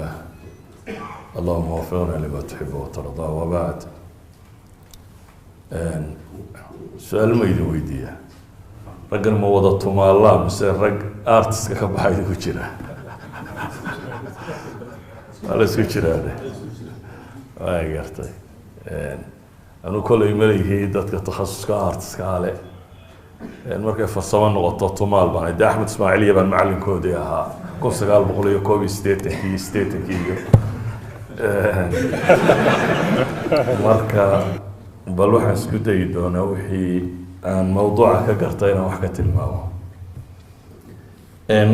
لله اللهم وفقنا لما تحب وترضى وبعد سؤال ما يدويديه رجل ما وضعتم الله بس رجل ارتست كبحايد كجرا على سكجرا هذا واي قرتي أنا كل يملي هي دتك تخصص كارتست كاله markay farsamo noqoto tumaal baan ida Axmed Ismaaciil baan macalinkoodii ahaa 1988 marka bal waxaan isku dayi doonaa wixii aan mawduuca ka gartay inaan wax ka tilmaamo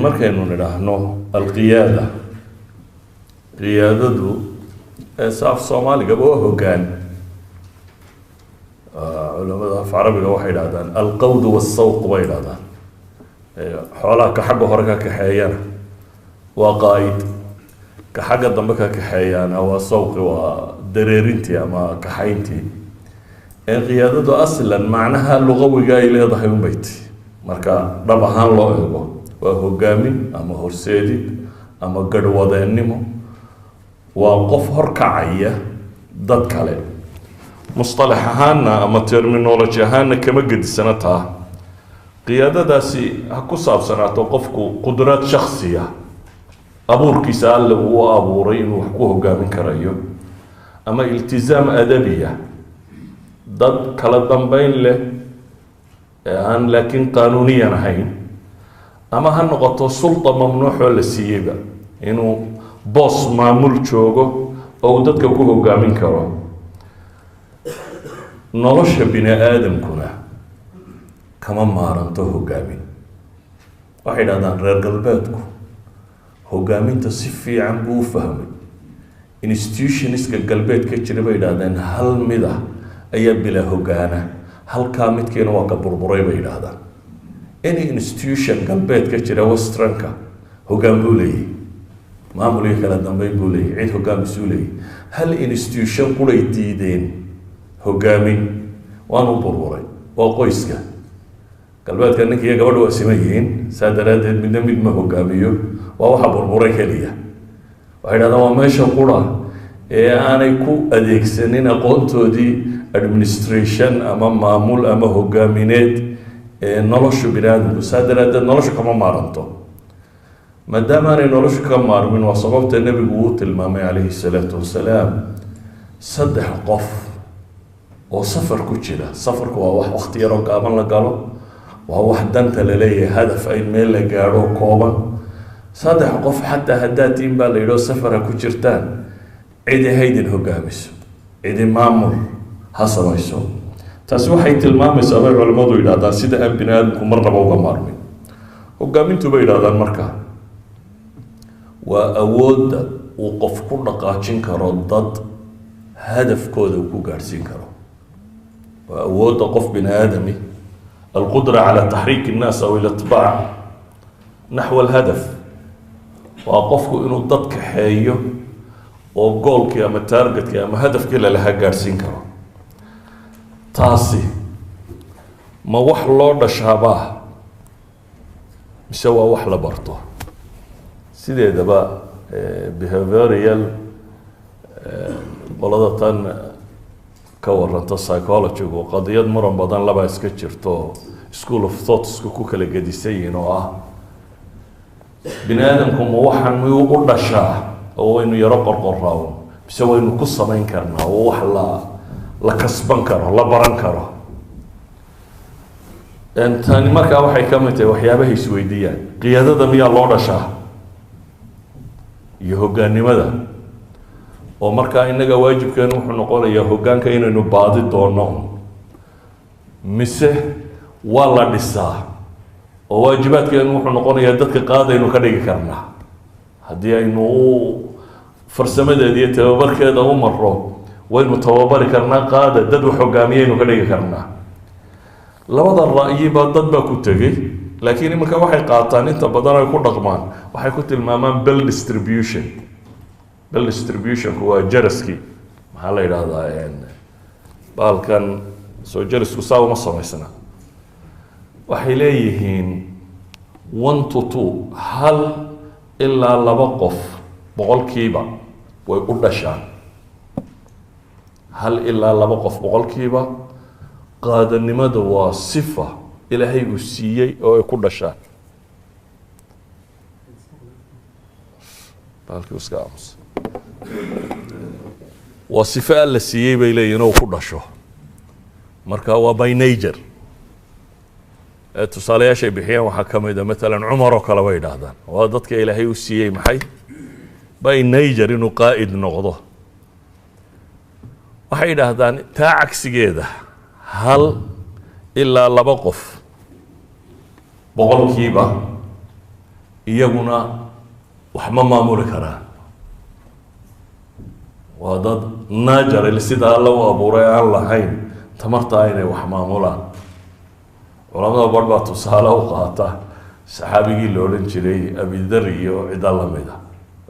markaynu nidhaahno alqiyaada qiyaadadu saaf Soomaaliga waa hoggaan علماء في عربي واحد هذا القود والسوق بين هذا حولا كحاجة هركا كحيانا وقايد كحاجة ضمك كحيانا وسوق ودريرنتي أما كحينتي القيادة أصلا معناها اللغوي جاي لي ضحي من بيتي مركا ربحان الله وهو جامي أما هو سيدي أما قد وضعنمو وقف هركعية ضد كلام مصطلح هانا أما ترمينولوجي هانا كما قد سنتها قيادة داسي هكو صاب سنة وقفكو قدرات شخصية أبور كيسال هو أبورين وحكوه قامن كرايو أما التزام أدبية ضد كلا ضمبين له هان لكن قانونيا هين أما هالنقطة سلطة ممنوحة للسيبة إنه بوس معمول شوغو أو ضد كوكوه قامن كرايو nolosha bini aadamkuna kama maaranto hogaamin waxay dhahdaan reer galbeedku hogaaminta si fiican buu u fahmay institutionska galbeedka jira bay dhahdeen hal mid ah ayaa bila hogaana halka midkeena waa ka burburay bay dhahdaan any institution galbeedka jira westernka hogaan buu leeyahay maamulka kala dambeyn buu leeyahay cid hogaan buu leeyahay hal institution qulay diideen hogaamin waanu burburay oo qoyska galbeedka ninkiiga gabadha waa simayeen saadaradeed midna mid ma hogaamiyo waa waxa burburay kaliya waxay dhahdaan waa meesha qura ee aanay ku adeegsanin aqoontoodii administration ama maamul ama hogaamineed ee nolosha bini'aadamku saadaradeed nolosha kama maaranto maadaama aanay nolosha ka maarmin waa sababta nebigu uu tilmaamay calayhi salaatu wasalaam saddex qof oo safar ku jira safarku waa wax waqti yar oo gaaban la galo waa wax danta la leeyahay hadaf ay meel la gaaro kooban saddex qof xataa hadaatiin baa la yidho safara ku jirtaan cidi haydin hogaamiso cidi maamul ha samayso taasi waxay tilmaamaysaa bay culimadu yidhahdaan sida aan bini aadamku marnaba uga maarmin hogaamintu bay yidhahdaan marka waa awoodda uu qof ku dhaqaajin karo dad hadafkooda uu ku gaarsiin karo وأود قف بن آدمي القدرة على تحريك الناس أو الاتباع نحو الهدف وقفك إنه ضدك حيو وقولك يا متارجت يا ما هدفك إلا لها جارسين كرا تاسي ما وحلا شابه مسوى وحلا برطو سيدي دبا behavioral بلادة كورنت psychology وقضيات مرن بدن لبا iska jirto school of thoughts ku kala gadisayeen oo ah binaadamku ma waxan miyuu u dhashaa oo inuu yaro qorqoraawo bise waynu ku samayn karnaa oo wax la kasban karo la baran karo intaan markaa waxay ka mid tahay waxyaabaha isweydiiyaan qiyaadada miyaa loo dhashaa iyo hoggaannimada oo markaa inaga waajibkeenu wuxuu noqonayaa hoggaanka inaynu baadi doono mise waa la dhisaa oo waajibaadkeenu wuxuu noqonayaa dadka qaadaynu ka dhigi karnaa haddii aynu farsamadeeda iyo tababarkeeda u marro waynu tababari karnaa qaada dad wax hoggaamiyaynu ka dhigi karnaa labada ra'yiba dad baa ku tegey laakiin marka waxay qaataan inta badan ay ku dhaqmaan waxay ku tilmaamaan bell distribution waa jaraski maxaa la yidhaahdaa baalkan soo jarasku saa uma samaysna waxay leeyihiin 1 to 2 hal ilaa laba qof boqolkiiba way u dhashaan 1 ilaa 2 qof boqolkiiba qaadanimada waa sifa ilaahay uu siiyey oo ay ku dhashaan halkii iska aamus waa sifa alla siiyey bay leeyihiin oo ku dhasho marka waa by nature tusaalayaashay bixiyaan waxaa ka mid a matalan cumar oo kale bay yidhaahdaan waa dadka ilaahay u siiyey maxay by nature inuu qaa'id noqdo waxay yidhaahdaan taa cagsigeeda 1 ilaa 2 qof boqolkiiba iyaguna wax ma maamuli karaan waa dad natural sida alla u abuuray aan lahayn tamartaa inay wax maamulaan culamada bar baa tusaale u qaata saxaabigii la odhan jiray abidar iyo cida lamida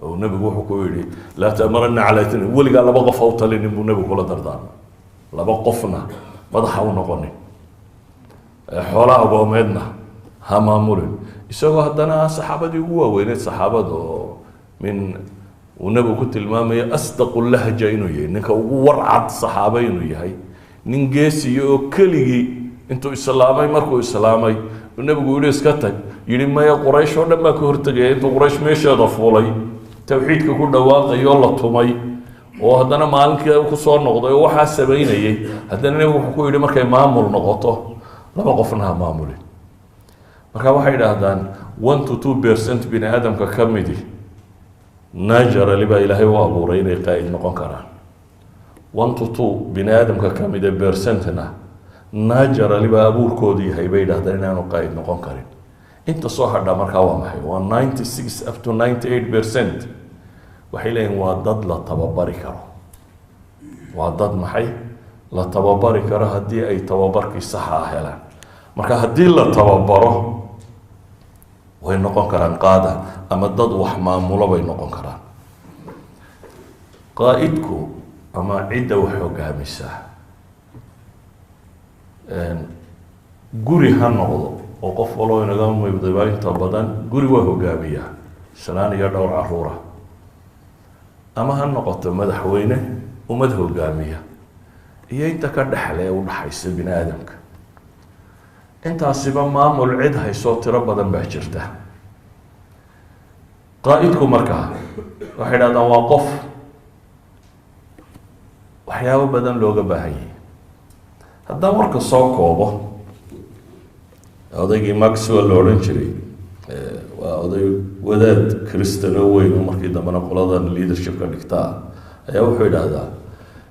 oo nebigu wuxuu ku yidhi laa ta'marana calaa itnayn weligaa 2 qof ha u talinin buu nebigu kula dardaarmay 2 qofna madaxa u noqonin xoola agoomeedna ha maamulin isagoo haddana saxaabadii ugu waaweyneed saxaabada oo min uu nebigu ku tilmaamayo asdaqu lahja inuu yahay ninka ugu warcad saxaaba inuu yahay nin geesiyo oo keligii intuu islaamay markuu islaamay nebigu yidhi iska tag yidhi maya quraysh oo dhan baa ka hortegaya intuu quraysh meesheeda fuulay tawxiidka ku dhawaaqayoo la tumay oo haddana maalinkii ku soo noqday oo waxaa samaynayay haddana nebigu wuxuu ku yidhi markay maamul noqoto 2 qofna ha maamulin marka waxay yidhaahdaan 1 to 2% bini aadamka ka midi naturally baa ilaahay u abuuray inay qaa'id noqon karaan 1 to 2 bini aadamka ka mid ee percentna naturally baa abuurkoodu yahay bay yidhahdaan inaanu qaa'id noqon karin inta soo hadha markaa waa maxay waa 96 up to 98% waxay leeyihin waa dad la tababari karo waa dad maxay la tababari karo haddii ay tababarkii saxa ah helaan marka haddii la tababaro way noqon karaan qaada ama dad wax maamulo bay noqon karaan qaa'idku ama cidda wax hogaamisa guri ha noqdo oo qof waloo inaga muybdaba inta badan guri waa hogaamiyaa 9 iyo dhowr caruura ama ha noqoto madaxweyne ummad hogaamiya iyo inta ka dhexle u dhaxaysa bini aadamka intaasiba maamul cid haysoo tiro badan baa jirta qaa'idku markaa waxay dhahdaan waa qof waxyaabo badan looga baahan yahay haddaan warka soo koobo odaygii maxwell la odhan jiray waa oday wadaad kristano weyn oo markii dambena qoladan leadership ka dhigtaa ayaa wuxuu yidhaahdaa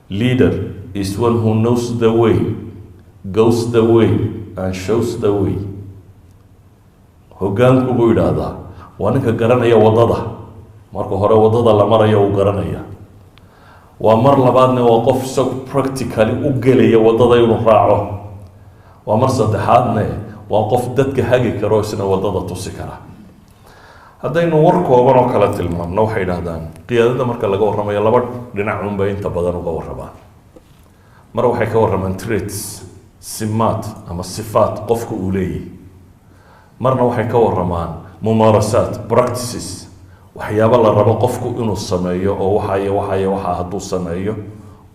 leader is one who knows the way goes the way and shows the way hoggaanku buu yidhaahdaa waa ninka garanaya waddada marka hore waddada la marayo uu garanaya waa mar labaadna waa qof isagu practically u gelaya waddada inuu raaco waa mar saddexaadne waa qof dadka hagi karo isna waddada tusi kara haddaynu war kooban oo kala tilmaamno waxay yidhahdaan qiyaadada marka laga warramayo 2 dhinac unbay inta badan uga warramaan mar waxay ka warramaan traits simaat ama sifaat qofka uu leeyahay marna waxay ka warramaan mumaarasaat practices waxyaabo la rabo qofku inuu sameeyo oo waxa hadduu sameeyo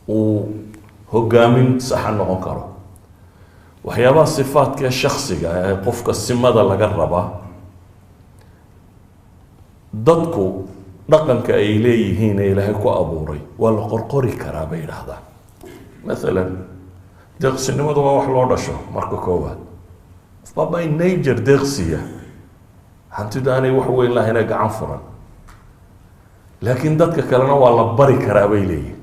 uu hogaamin saxa noqon karo waxyaabaha sifaadka shakhsiga ee qofka simada laga rabaa dadku dhaqanka ay leeyihiin ee ilaahay ku abuuray waa la qorqori karaa bay yidhaahdaan maalan deeqsinimadu waa wax loo dhasho marka koowaad qofba by nature deeqsiya hantidu aanay wax weyn lahayna gacan furan laakiin dadka kalena waa la bari karaa bay leeyihin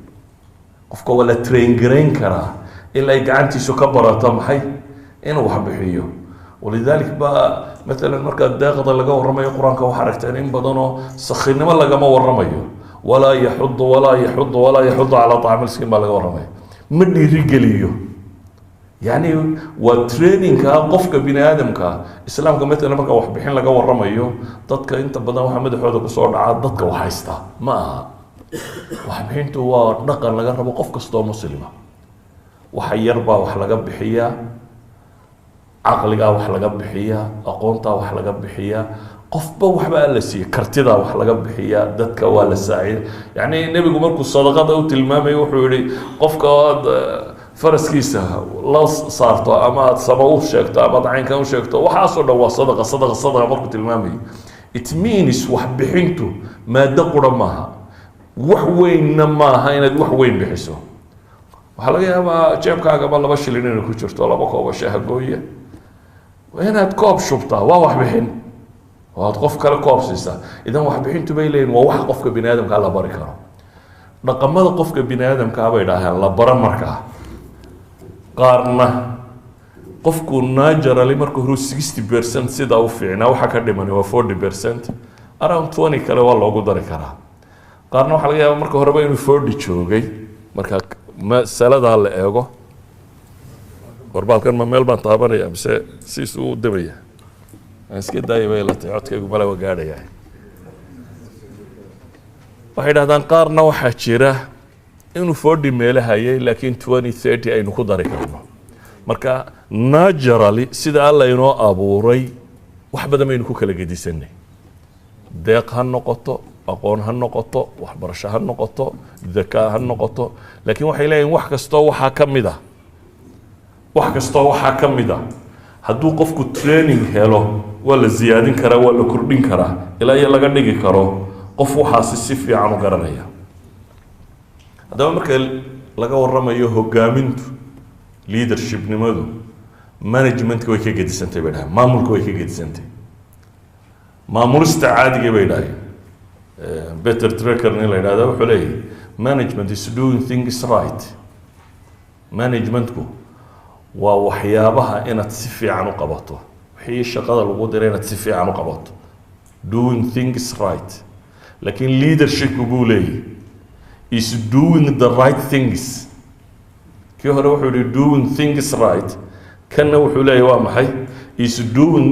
qofka waa la train garayn karaa ilaa ay gacantiisu ka barato maxay inuu wax bixiyo walidalik baa مثلا marka deeqda laga warramayo quraanka waxa aragteen in badan oo sakhinimo lagama warramayo walaa yaxud ala ta'am al-miskin baa laga warramayo ma dhiirigeliyo yani waa training ka qofka bini aadamka islaamka مثلا marka wax bixin laga warramayo dadka inta badan waxa madaxooda ku soo dhaca dadka wax haysta ma wax bixintu waa dhaqan laga rabo qof kasta oo muslima waxa yar baa wax laga bixiyaa عقلها wax laga bixiya aqoonta wax laga bixiya qofba waxba la siiyay kartida wax laga bixiya dadka waa la saacid yani nabigu markuu sadaqada u tilmaamay wuxuu yiri qofka faraskiisa la saarto ama sama u sheegto ama caynka u sheegto waxa soo dhaw sadaqa markuu tilmaamay it means wax bixintu maada qura maaha wax weynna maaha inaad wax weyn bixiso waxa laga yaabaa jeebkaaga ba 2 shilin inay ku jirto 2 koob shaah gooya waa inaad koob shubtaa waa wax bixin waad qof kale koob siisaa idan wax bixintu bay leeyihiin waa wax qofka bini aadamka la bari karo dhaqamada qofka bini aadamka bay dhaahayaan la bara markaa qaarna qofku naturally markuu hore 60% sida uu fiicnaa waxa ka dhiman waa 40% around 20 kale waa loogu dari karaa qaarna waxa laga yaabaa marka horeba inuu 40 joogay marka masalada la eego warbaalkan ma meel baan taabanaya mise siis uu dabaya iska daayay la codkaygu mala wagaadhaya waxay dhahdaan qaarna waxa jira inuu 40 meelahayay laakiin 20-30 aynu ku dari karno marka naturally sida alla inoo abuuray wax badan aynu ku kala gedisanay deeq ha noqoto aqoon ha noqoto waxbarasho ha noqoto dhakaa ha noqoto laakiin waxay leeyihiin wax kasto waxa kamida hadduu qofku training helo waa la ziyaadin karaa waa la kordhin karaa ilaa iyo laga dhigi karo qof waxaasi si fiican u garanaya haddaba marka laga warramayo hogaamintu leadership nimadu management way ka gedisantay bay dhahay maamulku way ka gedisantay maamulista caadiga bay dhahay Peter Drucker in la yiraahdo wuxuu leeyahay management is doing things right managementku waa waxyaabaha inaad si fiican u qabato wixii shaqada lagu diray inaad si fiican u qabato doing things right laakiin leadership buu leeyahay is doing the right things kii hore wuxuu yiri doing things right kana wuxuu leeyahay waa maxay is doing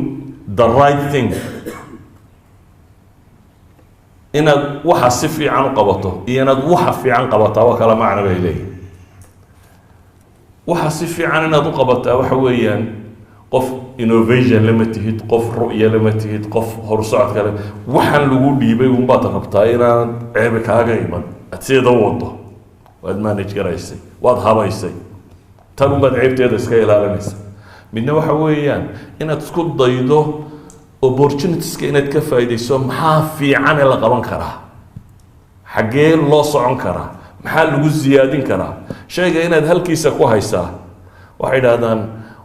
the right thing inaad waxa si fiican u qabato iyo inaad waxa fiican qabataa waa kala macno bay leeyahay waxa si fiican inaad u qabataa waxa weeyaan qof innovation lama tihid qof ru'ya lama tihid qof horsocod kale waxaan lagu dhiibay un baad rabtaa inaad ceeb kaaga iman adsida wado waad manage garaysay waad habaysay tan baad ceebteeda iska ilaalinaysa midna waxa weeyaan inaad isku daydo opportunities inaad ka faa'iideyso maxaa fiican la qaban karaa xagee loo socon karaa maxaa lagu ziyaadin karaa shayga inaad halkiisa ku haysaa waxay dhahdaan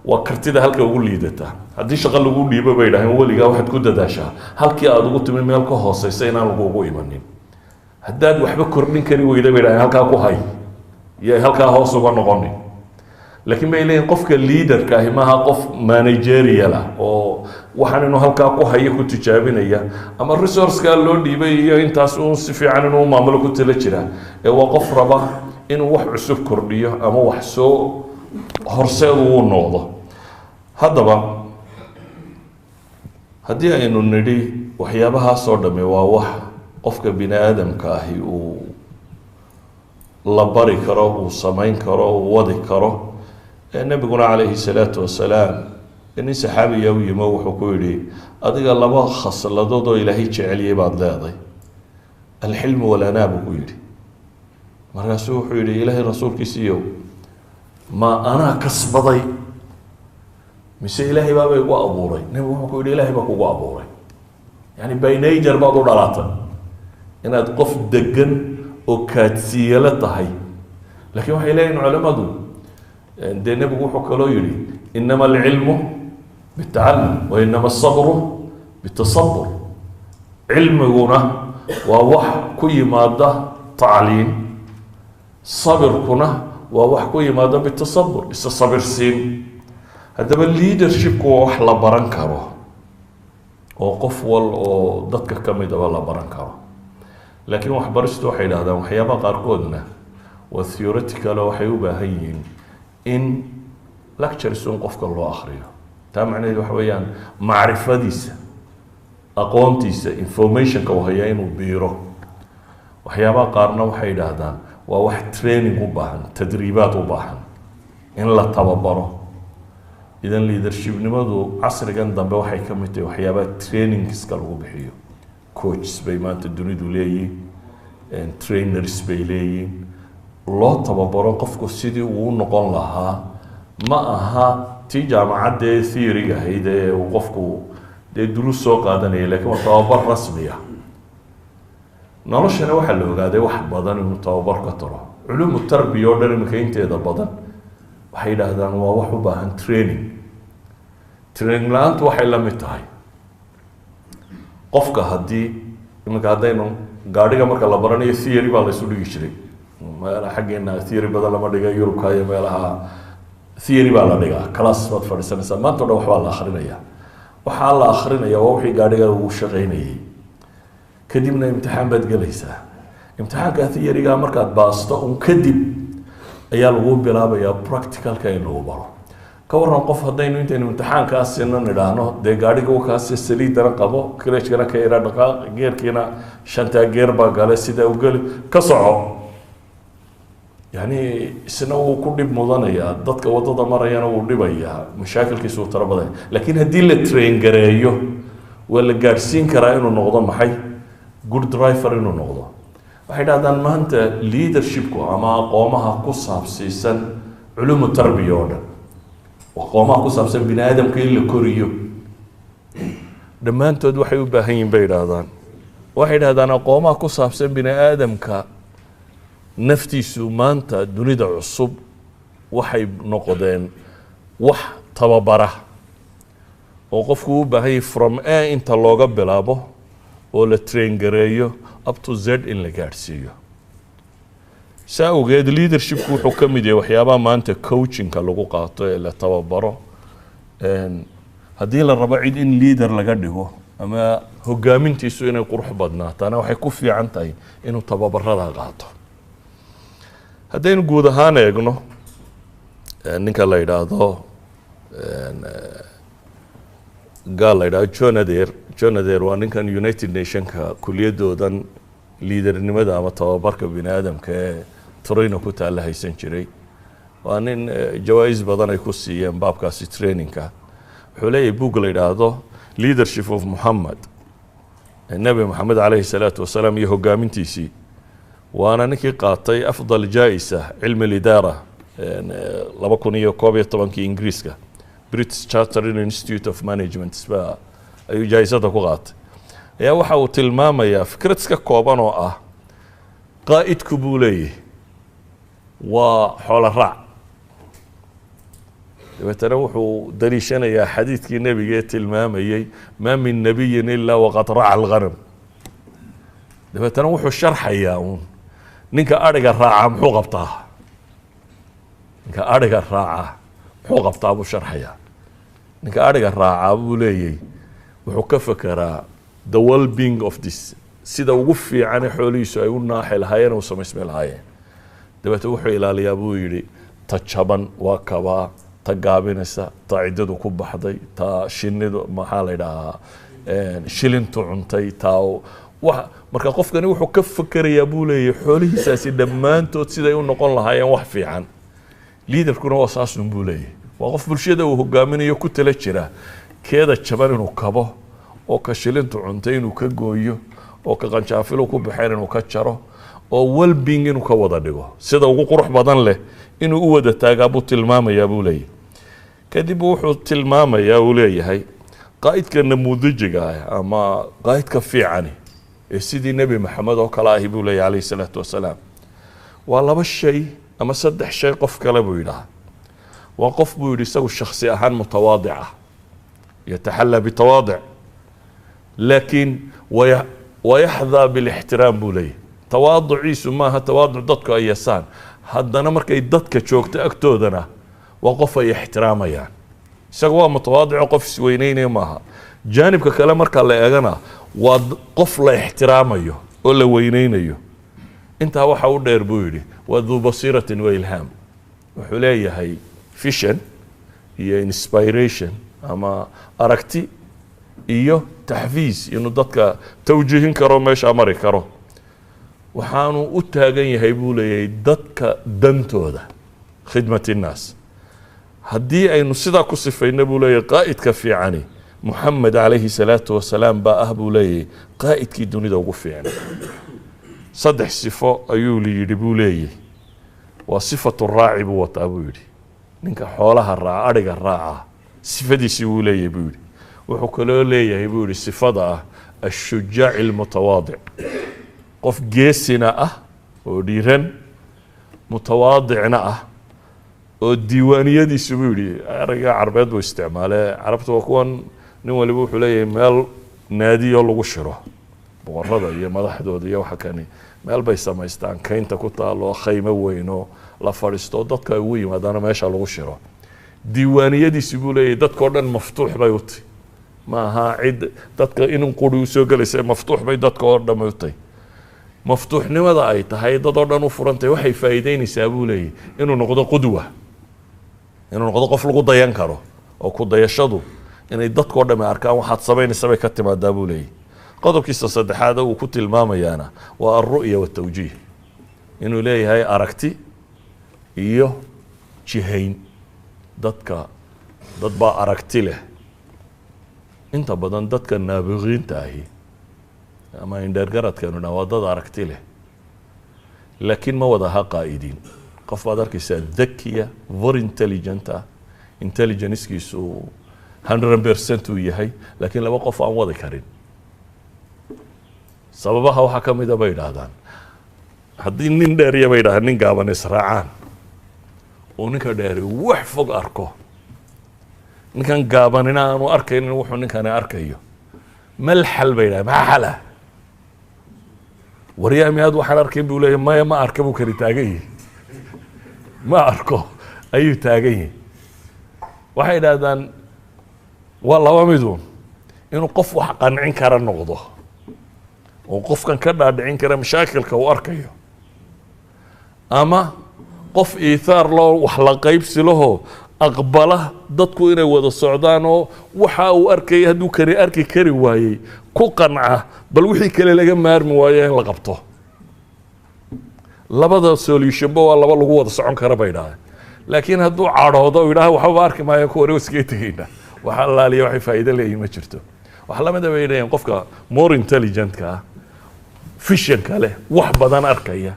waa kartida halka ugu liidata haddii shaqo lagu dhiibo bay dhahdaan weligaa waxaad ku dadaashaa halkii aad ugu timi meel ka hooseysa inaan lagugu imanin haddaad waxba kordhin kari weyda bay dhahdaan halkaa ku hay iyo halkaa hoos uga noqonin laakiin bay leeyihiin qofka leaderka ahi maaha qof managerial ah oo waxaan inuu halkaa ku hayo ku tijaabinaya ama resource-ka loo dhiibay iyo intaas uu si fiican inuu maamulo ku tala jira ee waa qof raba inuu wax cusub kordhiyo ama wax soo horseed uu noqdo haddaba haddii aynu nidhi waxyaabahaasoo dhamme waa wax qofka bini aadamka ahi uu la bari karo uu samayn karo uu wadi karo nabiguna calayhi salaatu wasalaam nin saxaabiya u yimo wuxuu ku yidhi adiga laba khasladood oo ilaahay jeceliyay baad leeday alxilmu walanaa buu ku yidhi markaasuu wuxuu yidhi ilaahay rasuulkiisiiyow ma anaa kasbaday mise ilaahay baabay igu abuuray nabigu wuxuu ku yidhi ilaahay baa kugu abuuray yani by nature baad u dhalatay inaad qof degan oo kaadsiiyala tahay laakiin waxay leeyihin culamadu dee nabigu wuxuu kaloo yidhi inama alcilmu bitacallum wa inama asabru bitasabur cilmiguna waa wax ku yimaada tacliim sabirkuna waa wax ku yimaada bitasabur isa sabirsiin haddaba leadershipku waa wax la baran karo oo qof wal oo dadka ka mid aba la baran karo laakiin waxbaristu waxay dhahdaan waxyaabaha qaarkoodna waa theoretical oo waxay u baahan yihiin in lectures un qofka loo akhriyo taa macnaheedu waxa weeyaan macrifadiisa aqoontiisa informationka uu hayaa inuu biiro waxyaabaha qaarna waxay yidhaahdaan waa wax training u baahan tadriibaad u baahan in la tababaro idan leadershipnimadu casrigan dambe waxay ka mid tahay waxyaabaha trainingska lagu bixiyo. Coaches bay maanta dunidu leeyihiin, trainers bay leeyihiin, loo tababaro qofku sidii uu noqon lahaa. ma aha tii jaamacadda theory ahayd ee uu qofku dee duruus soo qaadanaya, laakiin waa tababar rasmi ah. noloshana waxaa la ogaaday wax badan inuu tababar ka taro. culuumu tarbiya oo dhan iminka inteeda badan waxay yidhaahdaan waa wax u baahan training. training la-aantu waxay la mid tahay qofka haddii iminka haddaynu gaadhiga marka la baranayo theory baa la isu dhigi jiray. meelaha xaggeena theory badan lama dhiga, Yurubka iyo meelaha theory baa la dhigaa, class baad fadhiisanaysaa, maanta o dhan waxbaa la akhrinayaa. waxaa la akhrinayaa waa wixii gaadhiga uu shaqaynayay. kadibna imtixaan baad gelaysaa. imtixaanka theory-ga markaad baasto un kadib ayaa lagu bilaabayaa practicalka in lagu baro. ka waran qof haddaynu intaynu imtixaankaasina nidhaahno dee gaadhiga wakaasi saliidana qabo, krejkana ka yara dhaqaaq, geerkiina 5 geer baa gale, sidaa u geli ka soco. yani isna wuu ku dhib mudanayaa, dadka wadada marayana wuu dhibayaa, mashaakilkiisu uu tiro badan. laakiin haddii la train gareeyo waa la gaadhsiin karaa inuu noqdo maxay good driver inuu noqdo. waxay dhahdaan maanta leadershipku ama aqoomaha ku saabsiisan culuumu tarbiya oo dhan, aqoomaha ku saabsan bini aadamka in la koriyo, dhammaantood waxay u baahan yihiin bay yidhaahdaan. waxay dhahdaan aqoomaha ku saabsan bini aadamka naftiisu maanta dunida cusub waxay noqdeen wax tababara oo qofku u baahan yahay from A inta looga bilaabo oo la train gareeyo up to Z in la gaadhsiiyo. saa awgeed leadershipku wuxuu ka mid yahay waxyaabaha maanta coachingka lagu qaato ee la tababaro. haddii la rabo cid in leader laga dhigo ama hogaamintiisu inay qurux badnaatana waxay ku fiican tahay inuu tababarada qaato. haddaynu guud ahaan eegno ninka la yidhaahdo gaal la yidhahdo John Adair waa ninkan United Nationka kuliyadoodan liidernimada ama tababarka bini aadamka ee Torino ku taala haysan jiray. waa nin jawaa'iz badan ay ku siiyeen baabkaasi trainingka. wuxuu leeyahay book la yidhaahdo Leadership of Muhammad, nabi Muhammad alayhi salaatu wasalaam iyo hogaamintiisii. waana ninkii qaatay afdal jaa'isa cilmi al-idaara 2011 Ingiriiska, British Chartered Institute of Management baa ayuu jaa'isada ku qaatay. ayaa waxa uu tilmaamayaa fikrad iska kooban oo ah qaa'idku buu leeyahay waa xoolo raac. dabeetana wuxuu daliishanayaa xadiidkii nebiga ee tilmaamayay maa min nabiyin ilaa waqad raca alghanam. dabeetana wuxuu sharxayaa uun ninka adhiga raaca muxuu qabtaa, ninka adhiga raaca muxuu qabtaa buu sharxayaa. ninka adhiga raaca buu leeyahay wuxuu ka fekeraa the well-being of this, sida ugu fiicane xoolihiisu ay u naaxi lahaayeen u samaysmi lahaayeen. dabeetana wuxuu ilaaliyaa buu yidhi ta jaban waa kabaa, ta gaabinaysa, ta ciddadu ku baxday, ta shinidu maxaa la yidhahaa shilintu cuntay, taa marka qofkani wuxuu ka fakerayaa buu leeyahay xoolihiisaasi dhammaantood siday u noqon lahaayeen wax fiican. liidarkuna waa saasun buu leeyahay, waa qof bulshada uu hogaaminayo ku tala jira keeda jaban inuu kabo, oo ka shilintu cuntay inuu ka gooyo, oo ka qanjaafilu ku baxeen inuu ka jaro, oo well-being inuu ka wada dhigo, sida ugu qurux badan leh inuu u wada taagaa buu tilmaamayaa buu leeyahay. kadib wuxuu tilmaamayaa uu leeyahay qaa'idka namuudijiga ah ama qaa'idka fiicani ee sidii nebi maxamed oo kale ahi buu leeyahay alayhi salaatu wasalaam waa 2 shay ama 3 shay qof kale buu yidhaha. waa qof buu yidhi isagu shakhsi ahaan mutawaadic ah, yataxallaa bitawaadic, laakiin wayaxdaa bilixtiraam buu leeyahay. tawaaduciisu maaha tawaaduc dadku ay yasaan, haddana markay dadka joogto agtoodana waa qof ay ixtiraamayaan. isaga waa mutawaadico qof isweyneynaya maaha. jaanibka kale marka la eegana waa qof la ixtiraamayo oo la weyneynayo. intaa waxa u dheer buu yidhi waa duu basiiratin wa ilhaam. wuxuu leeyahay vision iyo inspiration ama aragti iyo taxfiis inuu dadka tawjiihin karo, meesha mari karo. waxaanu u taagan yahay buu leeyahay dadka dantooda, khidmat innaas. haddii aynu sidaa ku sifayna buu leeyahy qaa'idka fiicani محمد عليه الصلاة والسلام بقى بولي قائد كي دوني دوغو فيعني صدح صفة أيولي يدبولي وصفة الراعي بوطا بولي نينك حولها الراعي أرق الراعي صفة دي سيولي بولي وحكولو لي يبولي صفة الشجاع المتواضع قف جيسنا وديرن متواضعنا والديوانية دي سيولي أرقى عربيات واستعماله عربت وكوان nin waliba wuxuu leeyahay meel naadiyo lagu shiro boqorada iyo madaxdooda iyo waxa kani meel bay samaystaan kaynta ku taalo khaymo weyno la fadhiisto dadka ay ugu yimaadaan meesha lagu shiro diiwaaniyadiisi buu leeyahay dadkoo dhan maftuux bay u tahay ma aha cid dadka inuu qori u soo galaysa maftuux bay dadkoo dhan u tahay maftuuxnimada ay tahay dad oo dhan u furantay waxay faa'iideynaysaa buu leeyahay inuu noqdo qudwa inuu noqdo qof lagu dayan karo oo ku dayashadu inay dadkoo dhan arkaan waxaad samaynaysa bay ka timaadaa buu leeyahay qodobkiisa saddexaad uu ku tilmaamayaana waa ar-ru'ya wat-tawjiih inuu leeyahay aragti iyo jihayn dad baa aragti leh inta badan dadka naabiqiinta ahi ama indheergaradkeenu waa dad aragti leh laakiin ma wada aha qaa'idiin qof baad arkaysaa dakiya very intelligent intelligencekiisu 100% uu yahay laakiin laba qof aan wadi karin sababaha waxa ka mid ah bay yiraahdaan haddii nin dheeriya bay yiraahdaan nin gaaban israacaan oo ninka dheeri wax fog arko ninkan gaabanina aanu arkaynin wuxuu ninkani arkayo mal xal bay yiraahdaan ma xala waryaamiyaad waxaan arkay buu leeyahay ma arka buu kari taagay ma arko ayuu taagay waxay yiraahdaan waa laba midu inuu qof wax qancin kara noqdo oo qofkan ka dhaadhicin kara mashaakilka uu arkayo ama qof iithaar loo wax la qaybsi laho aqbala dadku inay wada socdaan oo waxa uu arkay hadduu arki kari waayey ku qanca bal wixii kale laga maarmi waayo in la qabto labada solution waa laba lagu wada socon kara bay dhahay laakiin hadduu cadhoodo uu yidhaaho waxba arki maayo ku wareeg iska tegayna waxa laaliya waxay faa'iido leeyihiin ma jirto waxa la mid ah weeyaan qofka more intelligent ka vision kale wax badan arkaya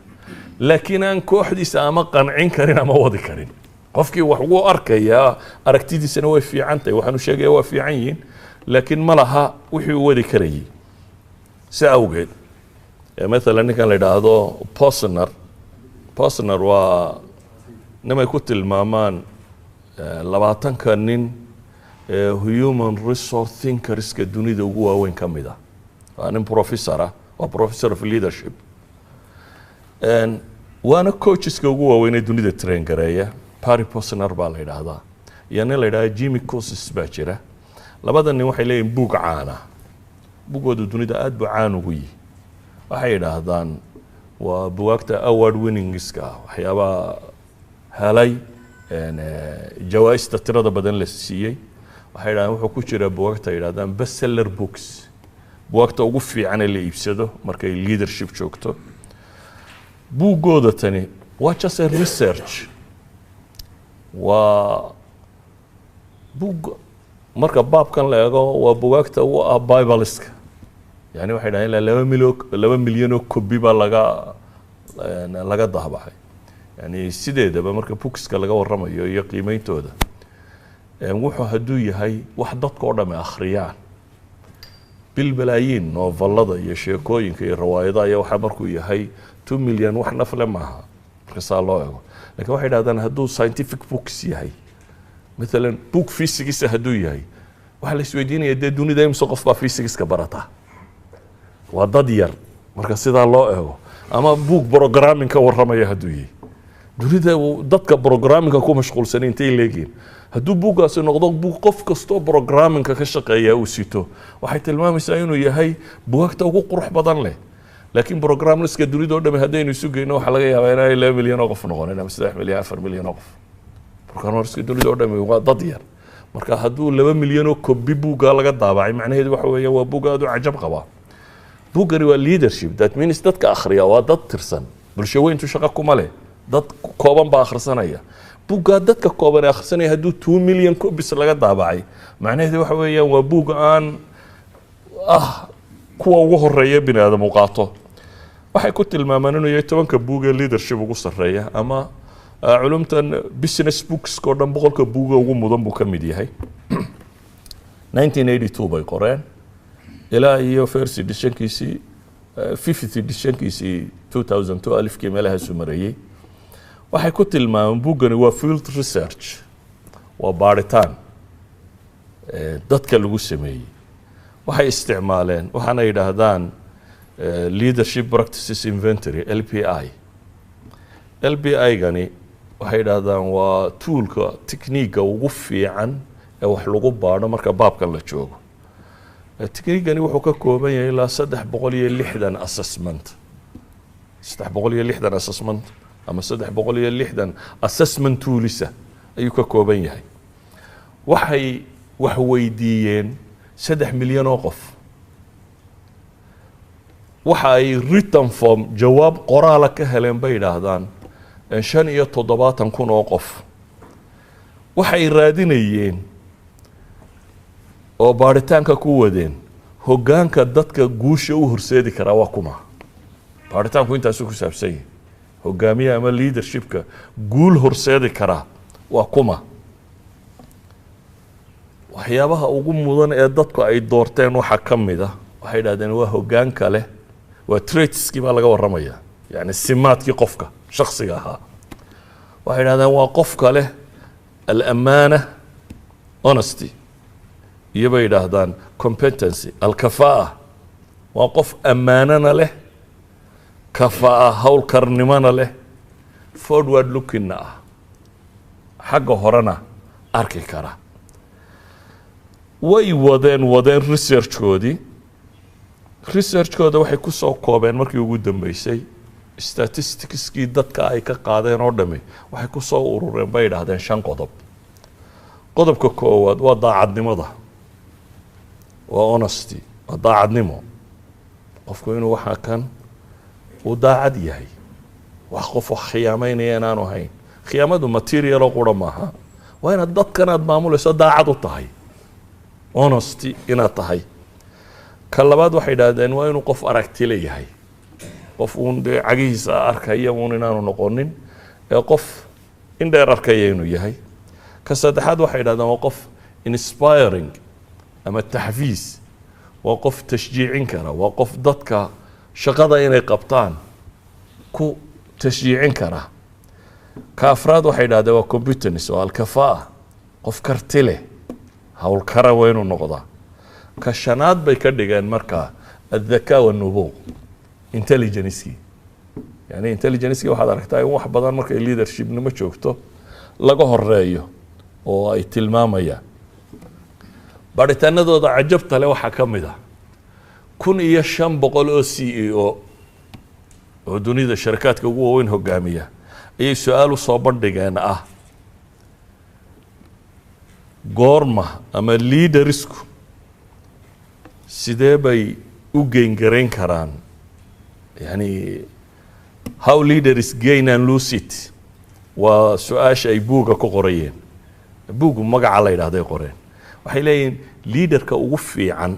laakiin aan kooxdiisa ama qancin karin ama wadi karin qofkii wax uu arkaya aragtidiisana way fiican tahay waxaanu sheegay waa fiican yihiin laakiin ma laha wixii uu wadi karayay si awgeed مثلا ninkan la yiraahdo Posner waa nimay ku tilmaamaan 20 nin human resource thinkers ka dunida ugu waaweyn ka mid ah waa nin professor waa professor of leadership waana coacheska ugu waaweyn ee dunida train gareeya Barry Posner baa la yiraahdaa yani la yiraahdo Jimmy Cousins baa jira labada nin waxay leeyihiin buug caana buugooda dunida aad buu caan ugu yahay waxay yiraahdaan waa buugta award winningska waxyaaba halay jawaa'ista tirada badan la siiyay waxay yiraahdaan wuxuu ku jira buugta yiraahdaan bestseller books buugta ugu fiican ee la iibsado markay leadership joogto buugooda tani waa just a research waa buug marka baabkan la eego waa buugta u ah bibliska يعني واحد هنا 2 مليون كوبي laga dahbaxay yani sideedaba marka bookska laga waramayo iyo qiimeeytooda wuxuu haduu yahay wax dadka oo dhamay akhriyaan bil balaayin novelada iyo sheekooyinka iyo riwaayadaha iyo waxa markuu yahay 2 milyan wax nafle maaha marka saa loo eego laakiin waxay yiraahdaan haduu scientific books yahay مثلا book physics haduu yahay waxa la isweydiinaya dunida imso qof baa physics ka barata waa dad yar marka sidaa loo eego ama book programming ka waramaya haduu yahay dunida dadka programming ku mashquulsan intay leeyihiin haduu buugaas noqdo buug qof kasto programming ka shaqeeya uu sito waxay tilmaamaysaa inuu yahay buugta ugu qurux badan leh laakiin programmerska dunida oo dhamay hadaynu isu geeyno waxa laga yaabaa inay 2 milyan oo qof noqonayaan ama 3 milyan 4 milyan oo qof programmerska dunida oo dhamay waa dad yar marka haduu 2 milyan oo copy buuga laga daabacay macnaheedu waxa weeye waa buug aad u cajab qaba buugani waa leadership that means dadka akhriya waa dad tirsan bulsho weyntu shaqo kuma leh dad kooban baa akhrisanaya buuggaa dadka kooban ee akhrisanaya hadduu 2 milyan copies laga daabacay macnaheedu waxa weeyaan waa buug aan kuwa ugu horeeya bini aadam u qaato waxay ku tilmaamaan inuu yahay 10ka buug ee leadership ugu sarreeya ama culumtan business books oo dhan 100ka buug ugu mudan buu ka mid yahay 1982 bay qoreen ilaa iyo first editionkiisii 50th editionkiisii 2002 alifkii meelaha soo marayay waxay ku tilmaamaan buuggani waa field research waa baaritaan dadka lagu sameeyey waxay isticmaaleen waxaana yidhaahdaan leadership practices inventory LPI gani waxay yidhaahdaan waa toolka technique ugu fiican ee wax lagu baadho marka baabkan la joogo technique-gani wuxuu ka kooban yahay ilaa 360 assessment 360 assessment ama 360 assessment tools ayuu ka kooban yahay waxay wax weydiiyeen 3 milyan oo qof waxa ay written form jawaab qoraal ka heleen bay yiraahdaan 75,000 oo qof waxay raadinayeen oo baaritaanka ku wadeen hoggaanka dadka guusha u horseedi kara waa kuma baaritaanku intaas ku saabsan yahay hoggaamiye ama leadershipka guul horseedi kara waa kuma waxyaabaha ugu mudan ee dadku ay doorteen waxa kamid ah waxay yiraahdeen waa hoggaanka leh waa traitskii baa laga waramaya yani simaadkii qofka shakhsiga ahaa waxay yiraahdeen waa qofka leh al-amaana honesty iyo bay yiraahdaan competency al-kafaa waa qof amaanana leh kafaa hawlkarnimana leh forward looking xagga horena arki kara way wadeen researchkooda waxay ku soo koobeen markii ugu dambeysay statisticskii dadka ay ka qaadeen oo dhami waxay ku soo urureen bay yiraahdeen 5 qodob qodobka koowaad waa daacadnimada waa honesty waa daacadnimo qofku inuu waxa kan uu daacad yahay wax qof khiyaameynaya inaanu ahayn khiyaamadu material oo qura maaha waa inaad dadkan aad maamulayso daacad u tahay honesty inaad tahay ka labaad waxay yiraahdeen waa inuu qof aragti leeyahay qof uun cagihiisa arkaya uun inaanu noqonin ee qof indheer arkaya inuu yahay ka saddexaad waxay yiraahdeen waa qof inspiring ama taxfiis waa qof tashjiicin kara waa qof dadka shaqada inay qabtaan ku tashjiicin kara ka afraad waxay yiraahdeen waa competence waa al-kafaa qof karti leh hawl kara waa inuu noqdaa ka shanaad bay ka dhigeen markaa الذكاء والنبوغ intelligence يعني intelligence waxaad aragtaa in wax badan marka leadership nimo joogto laga horeeyo oo ay tilmaamayaan baritaanadooda cajabta leh waxa kamid ah 1500 oo CEO oo dunida shirkadka ugu weyn hogaamiya ay su'aal soo bandhigeen goorma ama leadersku sidee bay u gayn karaan يعني how leaders gain and lose it وسؤال أي بوجا كقريين بوجو مجا على هذا يقرين وحيلين leader كوفي عن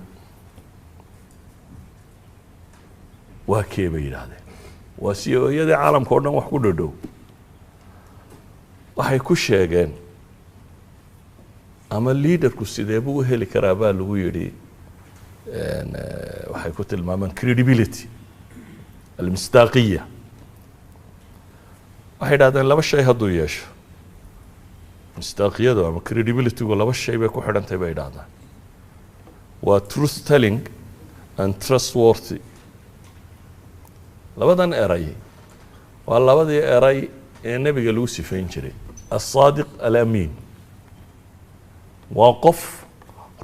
وكيف هذا وسيو يدي عالم كورنا وحكون دو وحيكوش يجين أما leader كسيدبو هلي كرابال ويري وحيكون المام credibility المصداقية واحد هذا لبا شيء هدو يش مصداقية ده credibility ولا لبا شيء بيكون حدا انت بعيد هذا و truth telling and trustworthy لبدن أري والله بدي أري النبي قال لوسي فين شري الصادق الأمين وقف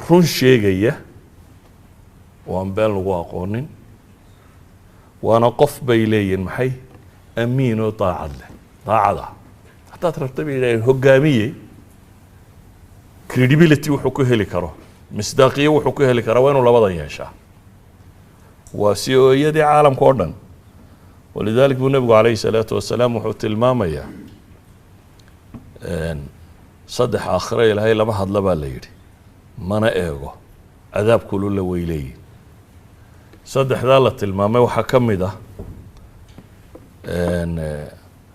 رون شيء جيه وأنبال واقونين وانا قف بيلين محي امين وطاعه له طاعه حتى ترتبي الى هجاميه credibility wuxuu ku heli karo misdaaqiyo wuxuu ku heli karo waanu labada yeesha وسيادة عالم كوردن ولذلك النبي عليه الصلاة والسلام وحوت المامية saddex aakhiro ilaahay lama hadla baa la yidhi mana eego cadaab kulula way leeyihin saddexdaa la tilmaamay waxaa ka mid ah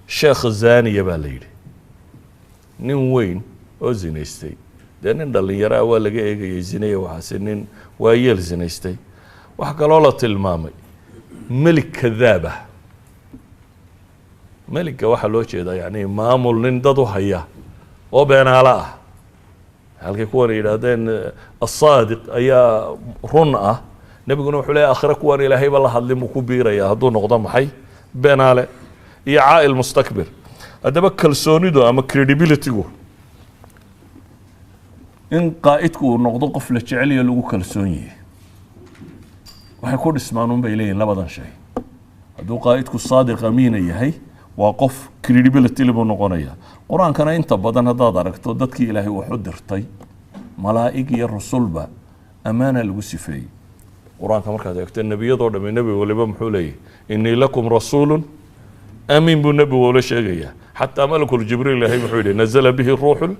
sheekh zaniya baa la yidhi nin weyn oo zinaystay dee nin dhalinyaro ah waa laga eegayay zinaya waxaase nin waayeel zinaystay waxaa kaloo la tilmaamay melig kadaab ah meligga waxaa loo jeedaa yani maamul nin dad u haya oo beenaalo ah halkay kuwan yidhaahdeen asaadiq ayaa run ah nebiguna wuxuu leeyahy aakhire kuwan ilaahayba la hadlin buu ku biiraya hadduu noqdo maxay beenaale iyo caa'il mustakbir haddaba kalsoonidu ama credibilitygu in qaa'idku uu noqdo qof la jeceliyo lagu kalsoon yahay waxay ku dhismaan un bay leeyihin labadan shay hadduu qaa'idku saadiq amiina yahay waa qof credibility buu noqonaya qur-aankana inta badan haddaad aragto dadkii ilaahay wax u dirtay malaa'ig iyo rasulba ammaana lagu sifeeyey qur-aanka markaad eegto nebiyadoo dhamme nebi waliba muxuu leeyahy innii lakum rasuulun amiin buu nebigu ula sheegayaa xataa malakul jibriil ilaahay muxuu yidhi nazala bihi ruuxul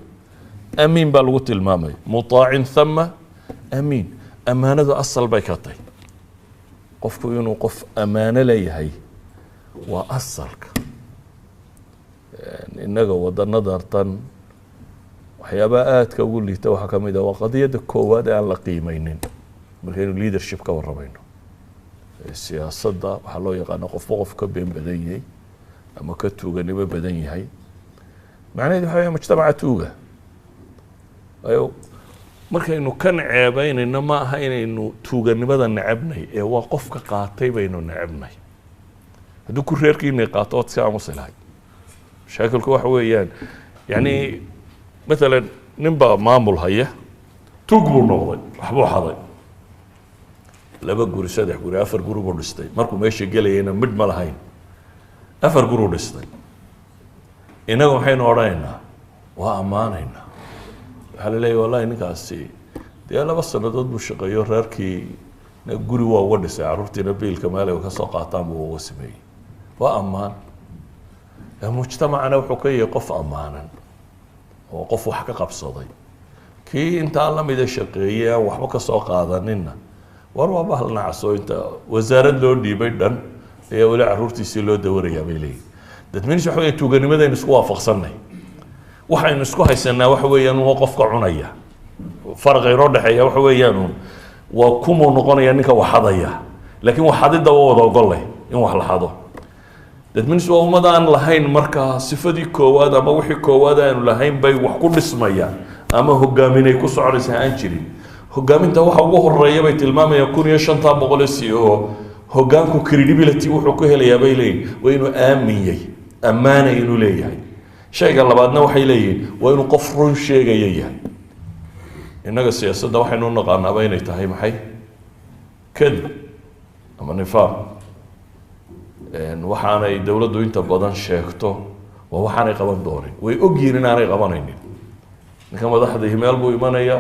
amiin baa lagu tilmaamaya mutaacin thama amiin ammaanadu asal bay ka tahay qofku inuu qof ammaano leeyahay waa asalka innaga wadanadartan waxyaabaha aadka ugu liita waxaa ka mid ah waa qadiyadda koowaad ee aan la qiimeynin markaynu leadership ka warramayno siyaasadda waxaa loo yaqaana qofba qof ka been badan yahay ama ka tuuganimo badan yahay macnaheedu waxa weya mujtamaca tuuga ayo markaynu kan ceebeynayno ma aha inaynu tuuganimada necabnay ee waa qofka qaatay baynu necabnay hadduu ku reerkiinay qaato ood iska aamusi lahay mashaakilku waxa weeyaan yani maalan nin baa maamul haya tuug buu noqday waxbuu xaday 2 guri 3 guri 4 guri buu dhistay markuu meesha gelayayna mid ma lahayn 4 guri uu dhistay inagu waxaynu odhanaynaa waa ammaanaynaa waxaa la leeyahy wallahi ninkaasi dee 2 sannadood buu shaqeeyo reerkii guri waa uga dhisay carruurtiina biilka meelay ka soo qaataan buu uga sameeyey waa ammaan mujtamacana wuxuu ka yahay qof ammaanan oo qof wax ka qabsaday kii intaa la mida shaqeeyey aan waxba ka soo qaadaninna war waa bahal nacasoo inta wasaarad loo dhiibay dhan ayaa weli carruurtiisii loo dawarayaa bay leeyihin dadminis waxa weya tuuganimadaynu isku waafaqsannay waxaynu isku haysanaa waxa weeyaan waa qofka cunaya farqa inoo dhexeeya waxa weeyaan waa kumuu noqonaya ninka waxadaya laakiin waxadidda waa wada ogolleh in wax la xado dadminis waa ummad aan lahayn markaa sifadii koowaad ama wixii koowaad aanu lahayn bay wax ku dhismayaan ama hogaaminay ku soconaysa aan jirin hogaaminta waxa ugu horeeya bay tilmaamayaan 1500 si oo hogaanku credibility wuxuu ku helayaa bay leeyihin waa inuu aaminayay ammaana inuu leeyahay shayga labaadna waxay leeyihiin waa inuu qof run sheegaya yahay innaga siyaasadda waxaynu naqaanaaba inay tahay maxay kadib ama nifaaq waxaanay dowladdu inta badan sheegto waa waxaanay qaban doonin way ogyihiin inaanay qabanaynin ninka madaxda meel buu imanaya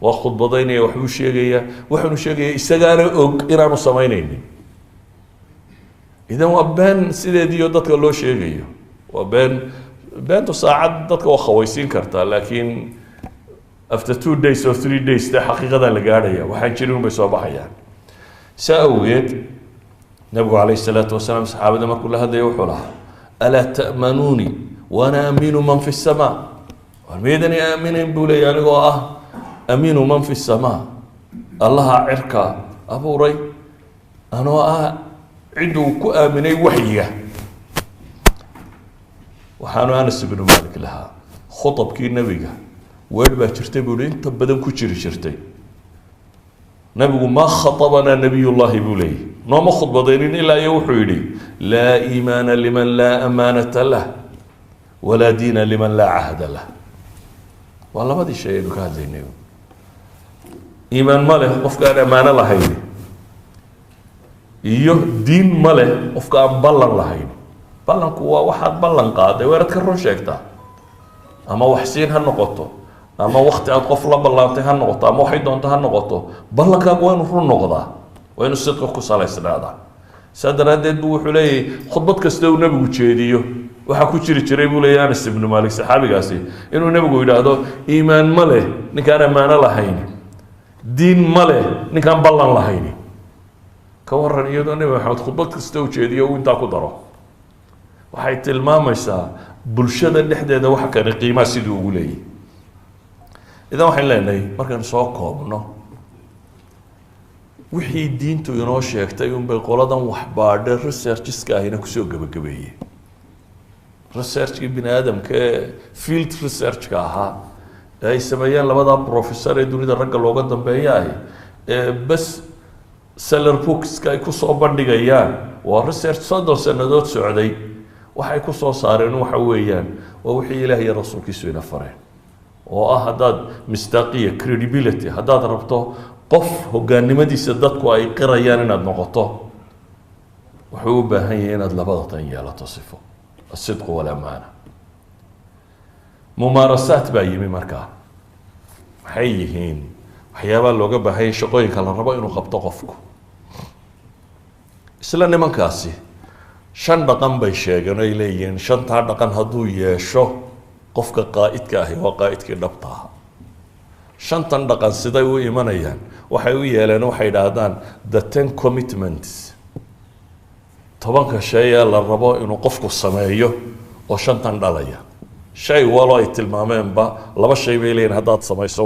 waa khudbadaynaya waxbuu sheegaya waxaanu sheegaya isagaana og inaanu samaynaynin idan waa been sideediyo dadka loo sheegayo waa beentu saacad dadka waa khawaysiin kartaa laakiin after 2 days or 3 days dee xaqiiqadaa la gaadhaya waxaan jirin unbay soo baxayaan saa awgeed nabigu calayhi salaatu wasalaam saxaabada markuu la hadlaya wuxuu lahaa alaa ta'manuuni waana amiinu man fi samaa war miydani aaminayn buu leeyahy anigoo ah amiinu man fi samaa allaha cirka abuuray anoo ah ciduu ku aaminay waxyiga waxaanu anas ibnu malik lahaa khutabkii nebiga weer baa jirtay buu hi inta badan ku jiri jirtay nabigu ma khatabanaa nabiyullahi buu leeyahy nooma khudbadaynin ilaa iyo wuxuu yidhi laa iimaana liman laa amaanata lah walaa diina liman laa cahda lah waa labadii shay aynu ka hadlaynay iimaan ma leh qofka aan ammaano lahayn iyo diin ma leh qofka aan ballan lahayn ballanku waa waxaad ballan qaaday weerad ka run sheegtaa ama waxsiin ha noqoto ama wakti aad qof la ballaantay ha noqoto ama waxay doonto ha noqoto ballankaagu waa inuu run noqdaa waa inuu sidqa ku salaysnaadaa saa daraaddeed buu wuxuu leeyahay khudbad kasta uu nebigu jeediyo waxaa ku jiri jiray buu leeyahay Anas ibn Malik saxaabigaasi inuu nabigu yiraahdo iimaan ma leh ninkaan amaano lahayn diin ma leh ninkaan ballan lahayn ka waran iyadoo nabi maxamed khudbad kasta u jeediyo uu intaa ku daro waxay tilmaamaysaa bulshada dhexdeeda waxa kan qiimo sidoo ugu leeyahay idan waxaan leenahay markaan soo koobno wixii diintu inoo sheegtay un bay qoladan wax baadhe researcheska ahina ku soo gabagabeeyay researchki bini aadamka field researchka ahaa ay sameeyeen labada professor ee dunida ragga looga dambeeyay bas seller books ay ku soo bandhigayaan waa research soddon sanadood socday waxay ku soo saareen waxa weeyaan waa wixii Ilaahay iyo rasuulkiisu ina fareen oo ah hadaad mistaaqiya credibility hadaad rabto qof hoggaannimadiisa dadku ay qirayaan inaad noqoto wuxuu u baahan yahay inaad labada tan yeelato sifo الصدق والأمانة ممارسات بايمي مركا حيهين waxyaaba looga baahay shaqooyinka la rabo inuu qabto qofku isla nimankaasi shan dhaqan bay sheegeen ay leeyihiin shanta dhaqan hadduu yeesho qofka qaa'idka ah waa qaa'idkii dhabta ah shantan dhaqan siday u imanayaan waxay u yeeleen waxay yiraahdaan the 10 commitments tobanka shay la rabo inuu qofku sameeyo oo shantan dhalaya shay walo ay tilmaameenba laba shay bay leeyihiin haddaad samayso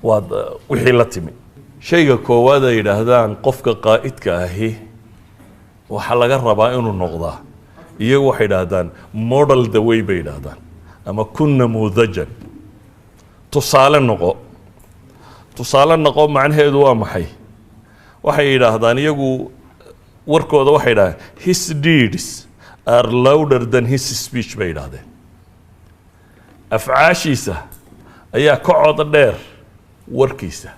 waa wixii la timi shayga koowaad ay yiraahdaan qofka qaa'idka ahi waxa laga rabaa inuu noqdaa iyagu waxay yiraahdaan model the way bay yiraahdaan ama kunna mudajan tusaale noqo macnaheedu waa maxay waxay yiraahdaan iyagu warkooda waxay yiraahdaan his deeds are louder than his speech bay yiraahdeen afcaashiisa ayaa ka cod dheer warkiisa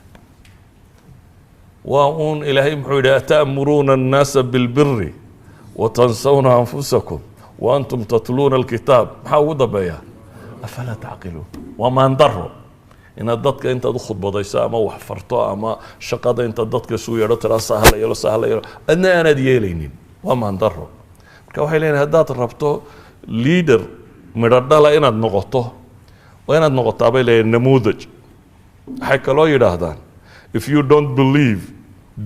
وأن إلهي محمد أتأمرون الناس بالبر وتنسون أنفسكم وأنتم تتلون الكتاب حاول بيا أفلا تعقلون وما انضروا إن الضدك أنت تخط بضيسا ما وحفرتها أما شقاد أنت الضدك سوية رترا سهلة يلا سهلة يلا أنا ديالين وما انضروا كوحيلين هدات الربطو ليدر مردالة إن النقطة وإن النقطة بيلي النموذج حكا لو يراهدان if you don't believe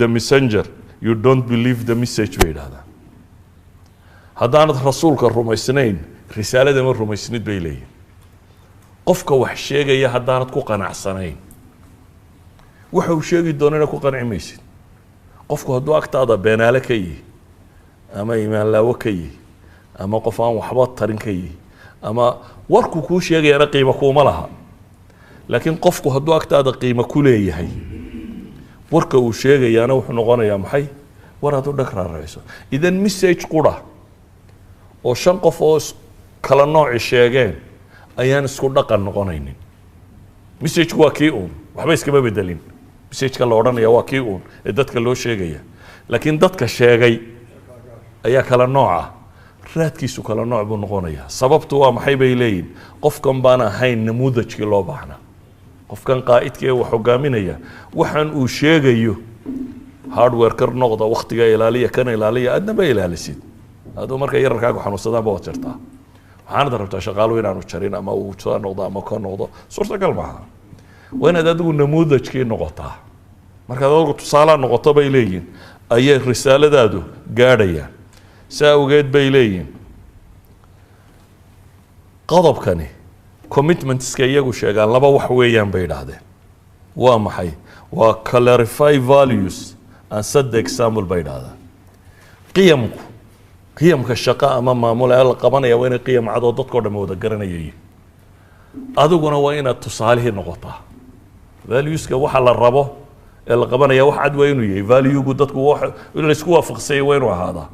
the messenger you don't believe the message bay yidhahdaan haddaanad rasuulka rumaysnayn risaalada ma rumaysnid bay leeyihin qofka wax sheegaya haddaanad ku qanacsanayn waxa uu sheegi doonana ku qanci maysid qofku hadduu agtaada beenaale ka yihi ama iimaan laawo ka yihi ama qof aan waxba tarin ka yihi ama warku kuu sheegayana qiimo kuuma laha laakiin qofku hadduu agtaada qiimo ku leeyahay warka uu sheegayaana wuxuu noqonayaa maxay war aad u dhagraarayso idan message qura oo shan qof oo kala nooc sheegeen ayaan isku dhaqan noqonaynin message waa kii uun waxba iskama bedelin message-ka la odhanaya waa kii uun ee dadka loo sheegaya laakiin dadka sheegay ayaa kala nooc ah raadkiisu kala nooc buu noqonayaa sababtu waa maxay bay leeyihin qofkan baan ahayn namuudajkii loo baahnaa qofkan qaa'idka ee wax hogaaminaya waxaan uu sheegayo hardware kar noqda waqtiga ilaaliya kana ilaaliya adnaba ilaalisid adoo marka yararkaagu xanuunsadaan baa jirtaa waxaanad rabtaa shaqaalo inaanu jarin ama uu soo noqdo ama ka noqdo suurtagal maaha waa inaad adigu namuudajkii noqotaa markaad adigu tusaale noqoto bay leeyihin ayay risaaladaadu gaadhayaan saa awgeed bay leeyihin qodobkani commitmentska iyagu sheegaan laba wax weeyaan bay yidhaahdeen waa maxay waa clarify values and set the example bay yidhahdaan qiyamka shaqo ama maamul ee la qabanaya waa inay qiyam cadoo dadkoo dhan wada garanayay adiguna waa inaad tusaalihii noqotaa valueska waxa la rabo ee la qabanaya wax cad waa inuu yahay valuegu dadku in la isku waafaqsanyay waa inuu ahaadaa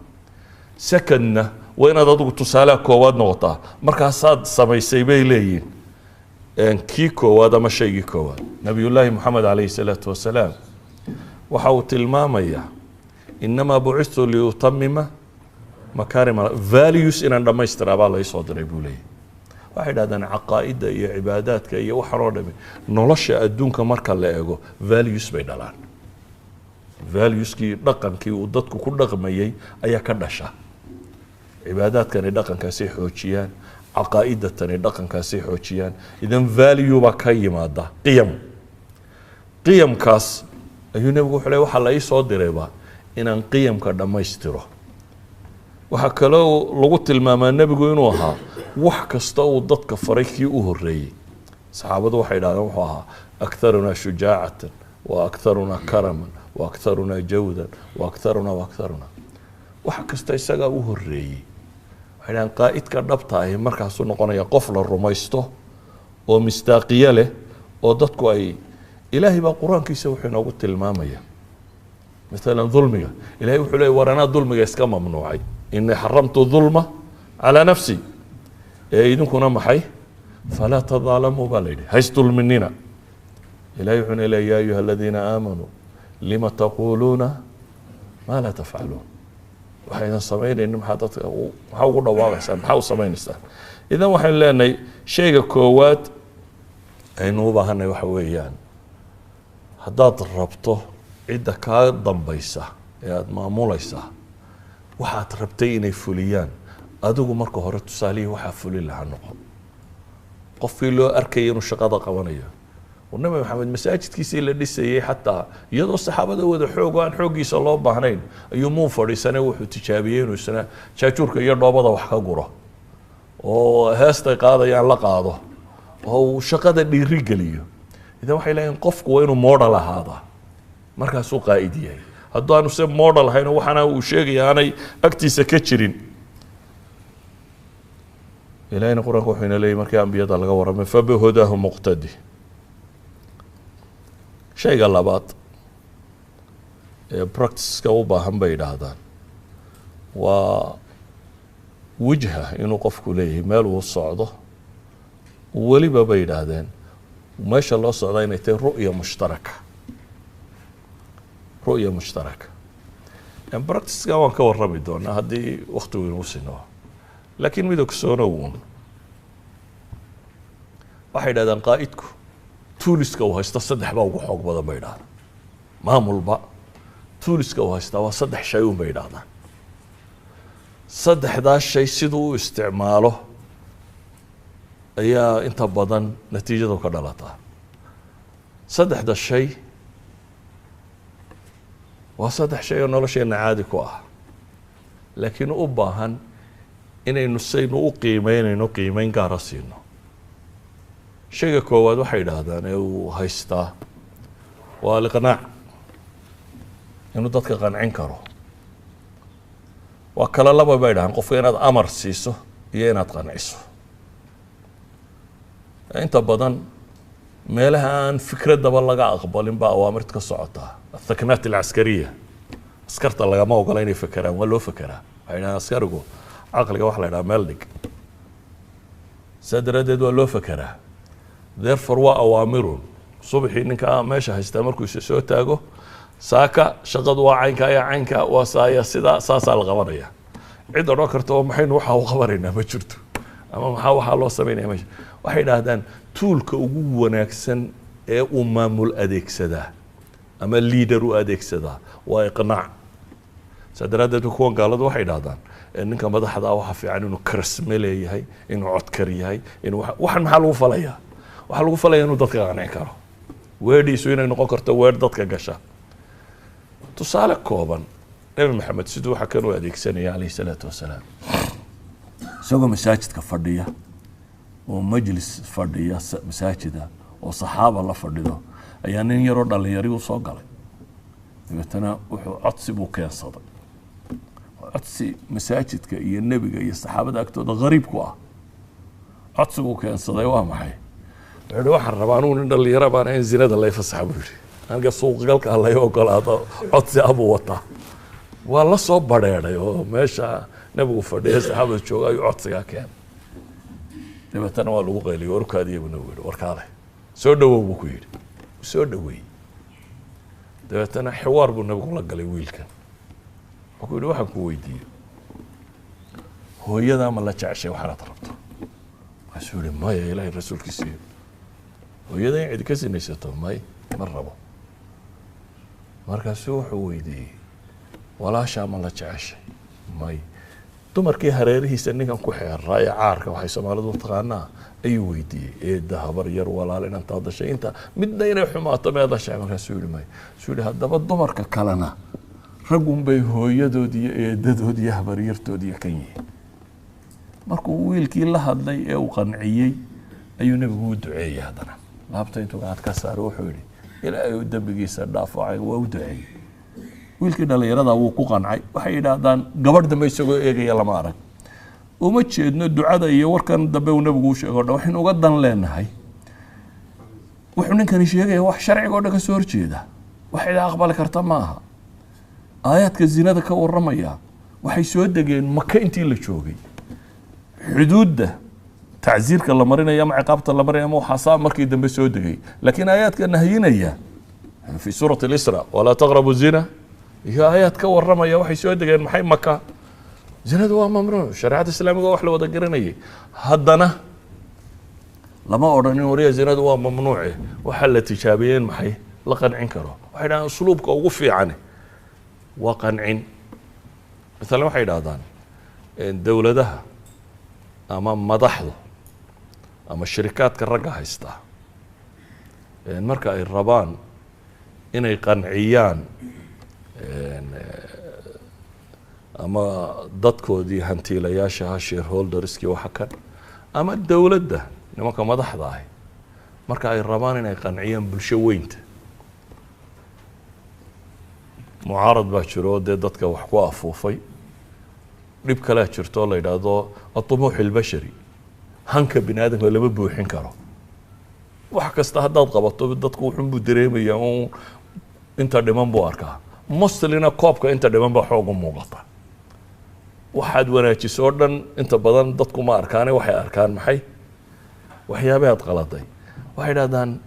secondna waa inaad adigu tusaalaha koowaad noqotaa markaasaad samaysay bay leeyihin kii koowaad ama shaygii koowaad nabiyullaahi moxamed calayhi salaatu wasalaam waxa uu tilmaamayaa inamaa bucistu liutamima makaarim values inaan dhammaystiraa baa laysoo diray buu leeyahy waxay yidhahdaan caqaa'idda iyo cibaadaadka iyo waxaan oo dhami nolosha adduunka marka la eego values bay dhalaan valueskii dhaqankii uu dadku ku dhaqmayay ayaa ka dhasha cibaadaadkani dhaqankaasay xoojiyaan caqaa'idatani dhaqankaasay xoojiyaan idan value baa ka yimaada qiyamkaas ayuu nebigu wuxuu leey waxaa la ii soo dirayba inaan qiyamka dhammaystiro waxaa kaloo lagu tilmaamaa nebigu inuu ahaa wax kasta uu dadka faray kii u horreeyey saxaabadu waxay idhahdeen wuxuu ahaa akharunaa shujaacatan wa akharunaa karaman wa akharunaa jawdan wa akharunaa wax kasta isagaa u horreeyey waxay dhahdeen qaa'idka dhabta ahi markaasuu noqonaya qof la rumaysto oo mistaaqiye leh oo dadku ay ilaahay baa qur-aankiisa wuxuu inoogu tilmaamaya مثلا ظلمك إلهي وحولي ورنا ظلمك اسكا ممنوعي إني حرمت الظلم على نفسي إذن كنا محي فلا تظالموا باليدي هيس ظلمنينا إلهي وحولي يا أيها الذين آمنوا لما تقولون ما لا تفعلون وحين الصمين إنهم حاولوا واقع حاول صمين استان إذا وحين لأني شيء كوات إنه بهنا وحويان هدات الربطه cidda kaa dambaysa ee aada maamulaysaa waxaad rabtay inay fuliyaan adigu marka hore tusaalihii waxaa fulin lahaa noqon qofkii loo arkaya inuu shaqada qabanayo nabi maxamed masaajidkiisii la dhisayay xataa iyadoo saxaabada wada xoog aan xooggiisa loo baahnayn ayuu muun fadhiisanay wuxuu tijaabiyey inuu isna jaajuurka iyo dhoobada wax ka guro oo heestay qaadayaan la qaado oo uu shaqada dhiiri geliyo idan waxay leeyihiin qofku waa inuu model ahaadaa markaasuu qaa'id yahay hadduu aanu se model ahayn waxaana uu sheegaya aanay agtiisa ka jirin ilaahayna qur-aanka wuxuu ina leeyahy markii ambiyada laga warramay fabihudaahu muqtadi shayga labaad ee practice-ka u baahan bay yidhaahdaan waa wajha inuu qofku leeyahay meel uu socdo weliba bay yidhaahdeen meesha loo socdaa inay tahay ru'ya mushtaraka رؤية مشتركة يعني براكتس كمان كور ربي دون هذه وقت وينوسينه لكن ميدوك سونون واحد هذا قائدكم تولسكو هيستصدح بقى وحوق بدا بيدان مامول بقى تولسكو هيستا صدح شيء بيدان صدح ذا الشيء سيدو استعماله أيا أنت بدن نتيجة كدلته صدح ذا الشيء وصدح شيء nolosheena caadi ku ah laakiin u baahan inaynu saynu u qiimeynayno qiimeyn gaar ah siino shayga koowaad waxay yidhaahdaan ee uu haystaa waa liqnaac inuu dadka qancin karo waa kala laba bay yidhahdaan qofka inaad amar siiso iyo inaad qanciso inta badan meelaha aan fikradaba laga aqbalin baa awaamirta ka socotaa الثكنات العسكرية عسكرت الله ما وقالين يفكرها ولا فكرها يعني عسكركو عقلك واحد لا مالك سدردد ولا فكرها therefore waa أوامر صبحي إنك ماشي هيستمركو يسوي تاجو ساكا شقد وعينك يا عينك وسايا سدا ساسا الغبرية عند روكرتو محين وحا وخبرنا ما جرتو أما محا وحا الله سمينا ماشي واحد هذا تولك وجو ناكسن أمام الأديك سدا أما الليدر وأديكسدا وإقناع سدرادة كون قالوا واحد هذا إنك ما ضحى ضاوها في عنه إنه كرسملي هي إنه عتكري هي إنه واحد محل وفليا وحل وفليا إنه ضدك عن عكره وردي سوينا إنه قكرت ورد ضدك جشة تصالك كوبا نبي محمد سيدو حكانوا أديكسني عليه الصلاة والسلام سوق مساجد كفردية ومجلس فردية مساجدة وصحابة الله فردية ayaa nin yaroo dhalinyari u soo galay dabeetana wuxuu codsi buu keensaday codsi masaajidka iyo nebiga iyo saxaabada agtooda qariib ku ah codsi buu keensaday waa maxay wuxuu waxaan rabaa anuu nin dhalinyaro baan in zinada la fasaxo buu yidhi aniga suuqgalka la ogolaado codsi abuu wataa waa la soo badheedhay oo meesha nebigu fadhiya saxaabada jooga ayuu codsigaa keenay dabeetana waa lagu qayliyo warkaadiya buu nagu yidhi warkaale soo dhawow buu ku yidhi soo dhaweey dabeetana xiwaar buu nabigu la galay wiilkan wuxuu yidhi waxaan ku weydiiyo hooyada ma la jeceshay waxaad rabto waxuu yidhi maya ilaahay rasuulkiisa hooyada in cid ka sinaysato may ma rabo markaasuu wuxuu weydiiyey walaashaa ma la jeceshay may dumarkii hareerihiisa ninkan ku xeeraa ee caarka waxay Soomaalidu taqaanaa ayuu weydiiyey eedda habar yar walaal inta dashay inta midna inay xumaato meeda sheegan suulimay suuli hadaba dumarka kalena ragun bay hooyadood iyo eedadood iyo habar yartood iyo kan yihiin markuu wiilkii la hadlay ee uu qanciyay ayuu nabigu u duceeyay hadana laabta intuu gacad ka saaro wuxuu yiri ilaahay uu dambigiisa dhaafay waa u duceeyay wiilkii dhalinyarada wuu ku qancay waxay yiraahdaan gabadh dambe isagoo eegaya lama arag uma jeedno ducada iyo warkan dambe uu nabigu u sheego waxaan uga dan leenahay wuxuu ninkani sheegay wax sharciga oo dhaga soo horjeeda wax ila aqbali karta maaha aayadka zinada ka waramaya waxay soo degeen Maka intii la joogay xuduudda تعزيرك الله مرينا يا عقابة الله مرينا مو حصام مركي دم بسودقي لكن آيات كأنها هي في سورة الإسراء ولا تقربوا الزنا هي آيات كور رمى يا وحي سودقي محي مكة زنا دوا ممنوع شريعة الإسلام قوة وحلا وذكرني هدنا لما أوراني وريا زنا دوا ممنوع وحل تشابين محي لقن عنكره وحنا أسلوبك وقفي عنه وقنعين مثلا وحيد هذان الدولة ده أمام مضحضه أما الشركات كالرقة هيستا المركة الربان إن يقنعيان أما ضدكو دي هنتي لياشها شير هولدرسكي وحكا أما الدولة ده لما كان مضحضة هاي مركة الربان إن يقنعيان بالشوينت معارض باشرو دي ضدك وحكوا أفوفي ريبك لا شرطو الله يدادو الطموح البشري هنك بني آدم ولا ببوحين كارو وحكست هداد قبطو بدك وحن بدريمي يوم انت دمان بواركا مستلنا كوبكا انت دمان بحوق موقتا واحد وناجي سوردن انت بدن ددكو ما اركاني وحي اركان محي وحيابات غلطي واحد هذان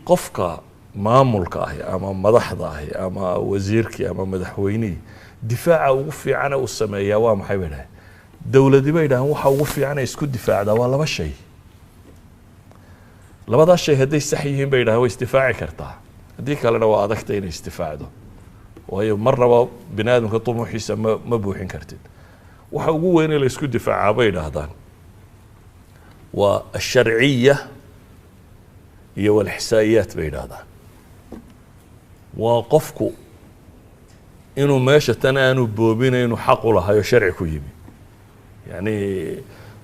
قفكا مامولكا اما مدحضاهي اما وزيركي اما مدحويني دفاع وقفي عنه والسمايا ومحي بينها دولة دي بينها وحا وقفي عنه يسكت دفاع ده ولا بشي لبدا الشيء هدي السحيين بينها هو استفاعي كرتا هديك لنا وادكتين استفاع ده وهي مرة بنادم كطموح يسمى مبوحين كرتين وحا وين اللي يسكت دفاع بينها هذان والشرعية هي والإحصائيات بين هذا وقفكو إنه ماشى تنا إنه بوبينا إنه حق له هاي شرع كويبي يعني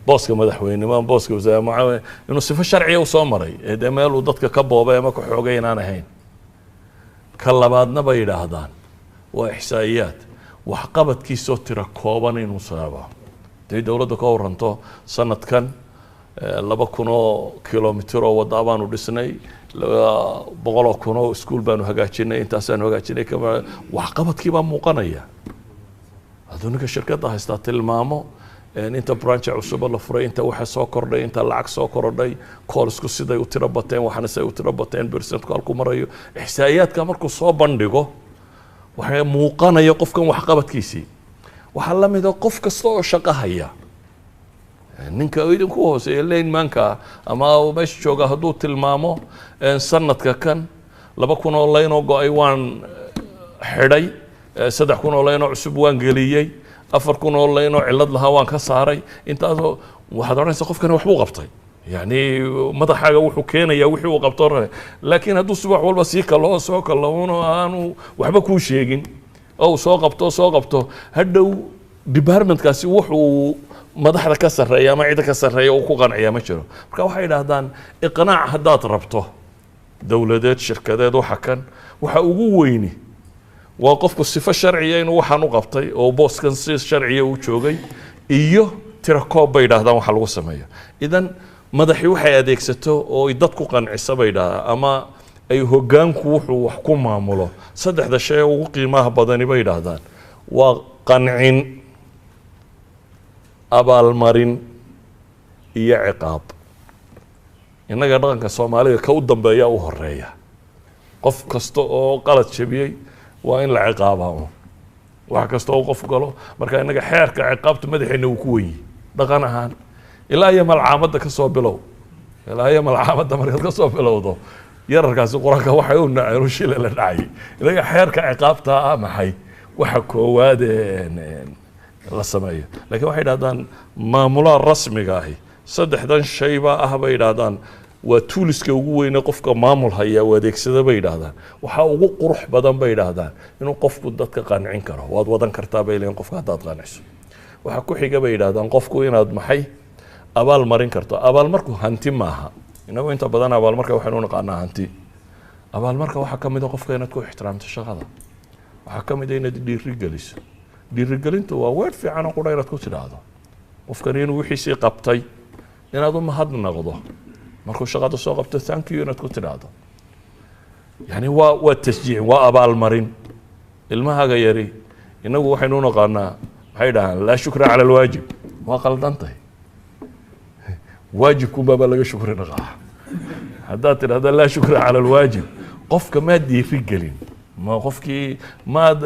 باسك مدحوين ما باسك وزي ما إنه صفة شرعية وصامري هذا مال وضدك كبوا بيا ما كحوجين أنا هين كلا بعدنا بيدا هذان وإحصائيات وحقبت كيس ترى كوبان إنه صعبة تي دولة كورنتو سنة كان لبا كنو كيلومتر ودابان ودسني بقولوا كنو سكول بانو هجاجيني انت سان هجاجيني كما وحقبت كيبا موقنيه هذونك الشركات هايستا تلمامو ان انت برانش عصب الله فري انت waxa soo kordhay inta lacag soo kordhay koolsku siday u tiro bateen waxana say u tiro bateen percent kalku marayo ihsaayaadka markuu soo bandhigo waxa muuqanaya qofkan wax qabadkiisii waxa la mid ah qof kasta oo shaqo haya ninka idin ku hooseeya leen manka ama meesha jooga haduu tilmaamo sanadka kan 2,000 oo leen oo go'ay waan xidhay 3,000 oo leen oo cusub waan geliyay 4,000 oo leen oo cilad lahaa waan ka saaray intaas waxaad oranaysaa qofkan wax buu qabtay yani madaxaaga wuxuu keenayaa wixii uu qabto laakiin haduu subax walba si kala soo kala aanu waxba ku sheegin oo soo qabto hadhow departmentkaasi wuxuu madaxda ka sareeya ama cid ka sareeya oo ku qanciya ma jiro marka waxay yiraahdaan iqnaac hadaad rabto dawladeed shirkadeed waxa kan waxa ugu weyni waa qofku sifo sharciya inuu waxaan u qabtay oo booskan si sharciya u joogay iyo tira koob bay yiraahdaan waxa lagu sameeyo idan madaxi waxay adeegsato oo dadku qancisa bay yiraahdaan ama ay hoggaanku wuxuu wax ku maamulo saddexda shay ugu qiimaha badan bay yiraahdaan waa qancin abaalmarin iyo ciqaab inaga dhaqanka Soomaaliga ka u dambeeya u horeeya qof kasta oo qalad jabiyay waa in la ciqaabo wax kasta oo qof galo marka inaga xeerka ciqaabta madaxeena uu ku weeyay dhaqan ahaan ilaa iyo malcaamada ka soo bilow markaad ka soo bilowdo yararkaasi quraanka waxa uu nacay shil la dhacay inaga xeerka ciqaabta maxay waxa koowaad la sameeyo laakiin waxay yidhahdaan maamulaha rasmiga ahi saddexdan shay baa ah bay yidhahdaan waa tuuliska ugu weyne qofka maamul haya u adeegsada bay yidhahdaan waxaa ugu qurux badan bay yidhahdaan inuu qofku dadka qancin karo waad wadan kartaa bay leeyihin qofka haddaad qanciso waxaa ku xiga bay yidhahdaan qofku inaad maxay abaal marin karto abaal marku hanti maaha inagu inta badan abaal marka waxaynu naqaanaa hanti abaal marka waxaa ka mid a qofka inaad ku ixtiraamto shaqada waxaa ka mid a inaad dhiirigeliso dhiirigelintu waa weer fiican oo qudha inaad ku tidhaahdo qofkani inuu wixiisii qabtay inaad u mahadnaqdo markuu shaqada soo qabto thank you inaad ku tidhaahdo yani waa tashjiic waa abaalmarin ilmahaaga yari inagu waxaynu u naqaanaa maxay dhahaan laa shukra cala alwaajib waa qaldantahay waajibkunbaabaa laga shukri naqaa haddaad tidhahda laa shukra cala alwaajib qofka maad dhiirigelin ma qofkii maad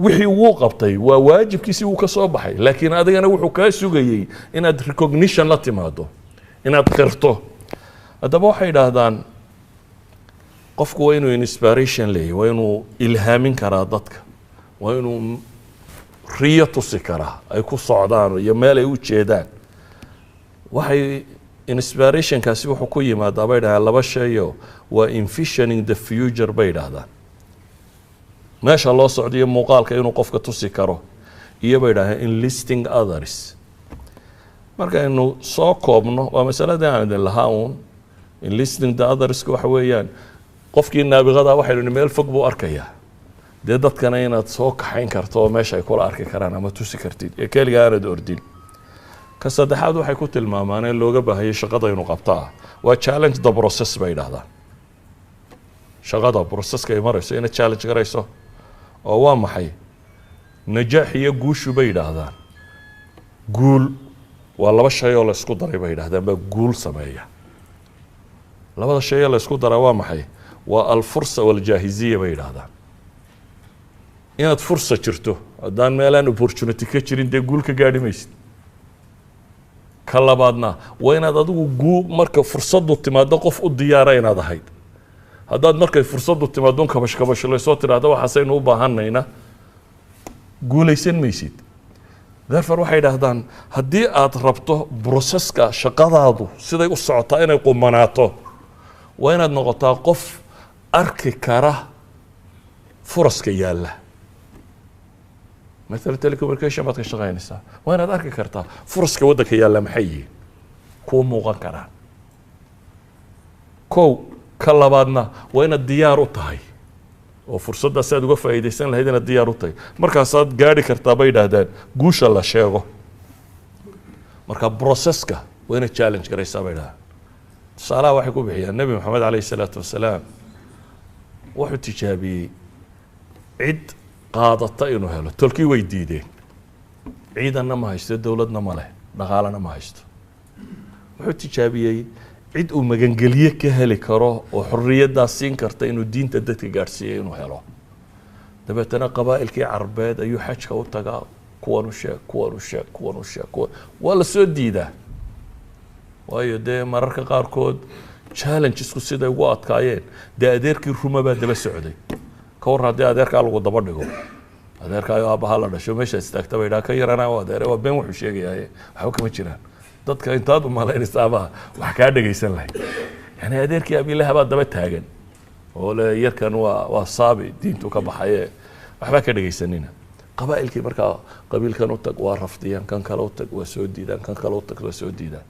wixii wuu qabtay waa waajibkiisii wuu ka soo baxay laakiin adigana wuxuu kaa sugayey inaad recognition la timaado inaad qirto haddaba waxay idhaahdaan qofku waa inuu inspiration leeyahy waa inuu ilhaamin karaa dadka waa inuu riyo tusi karaa ay ku socdaan iyo meel ay u jeedaan waxay inspirationkaasi wuxuu ku yimaadaa bay dhahaan laba shayo waa envisioning the future bay idhaahdaan meesha loo socdiyo muuqaalka inuu qofka tusi karo iyo bay dhahaan enlisting others markaynu soo koobno waa masaladii aan idin lahaa uun enlisting the others waxa weeyaan qofkii naabiqada waxaynu meel fog buu arkayaa dee dadkana inaad soo kaxayn karto oo meesha ay kula arki karaan ama tusi kartid ee keliga aanad ordin ka saddexaad waxay ku tilmaamaan in looga baahayay shaqada inuu qabtaa waa challenge the process bay idhahdaan shaqada processka ay marayso inaad challenge garayso oo waa maxay najaax iyo guushu bay yidhaahdaan guul waa laba shay oo la isku daray bay yidhahdaan baa guul sameeya labada shay oo la isku daraa waa maxay waa alfursa waljaahiziya bay yidhahdaan inaad fursa jirto haddaan meelaan opportunity ka jirin dee guul ka gaadhi maysid ka labaadna waa inaad adigu marka fursaddu timaado qof u diyaara inaad ahayd haddaad markay fursaddu timaado kabashkabashalaysoo tidhaahda waxaasaynu u baahanayna guulaysan maysid therefore waxay idhaahdaan haddii aad rabto broseska shaqadaadu siday u socotaa inay qumanaato waa inaad noqotaa qof arki kara furaska yaalla مثلا telecommunication baad ka shaqaynaysaa waa inaad arki kartaa furaska waddanka yaalla maxay yihiin kuwa muuqan karaan kow ka labaadna waa inaad diyaar u tahay oo fursaddaas aad uga faa'iidaysan lahayd inaad diyaar u tahay markaasaad gaadhi kartaa bay yidhaahdaan guusha la sheego marka broseska waa inaad challenge garaysaa bay yidhahdaan tusaalaha waxay ku bixiyaan nebi maxamed calayhi salaatu wasalaam wuxuu tijaabiyey cid qaadata inuu helo tolkii way diideen ciidanna ma haysto dowladna ma leh dhaqaalena ma haysto wuxuu tijaabiyey cid uu magangeliye ka heli karo oo xorriyaddaas siin karta inuu diinta dadka gaadhsiiyey inuu helo dabeetana qabaa'ilkii carbeed ayuu xajka u tagaa kuwan u sheeg kuwan u sheeg kuwan u sheeg kuwan waa la soo diidaa waayo dee mararka qaarkood challengesku siday ugu adkaayeen dee adeerkii ruma baa daba socday ka war haddii adeerkaa lagu daba dhigo adeerkaayo aabbaha la dhasho meesha istaagta bay idhaha ka yaranaa waa adeere waa been wuxuu sheegayaaye waxba kama jiraan dadka intaad u malaynaysa ama wax kaa dhegaysan lahayd yani adeerkii abiilaha baa daba taagan oo le yarkan waa saabi diintu ka baxaye waxbaa ka dhegaysanina qabaa'ilkii markaa qabiilkan u tag waa rafdiyaan kan kale u tag waa soo diidaan kan kale u tag waa soo diidaan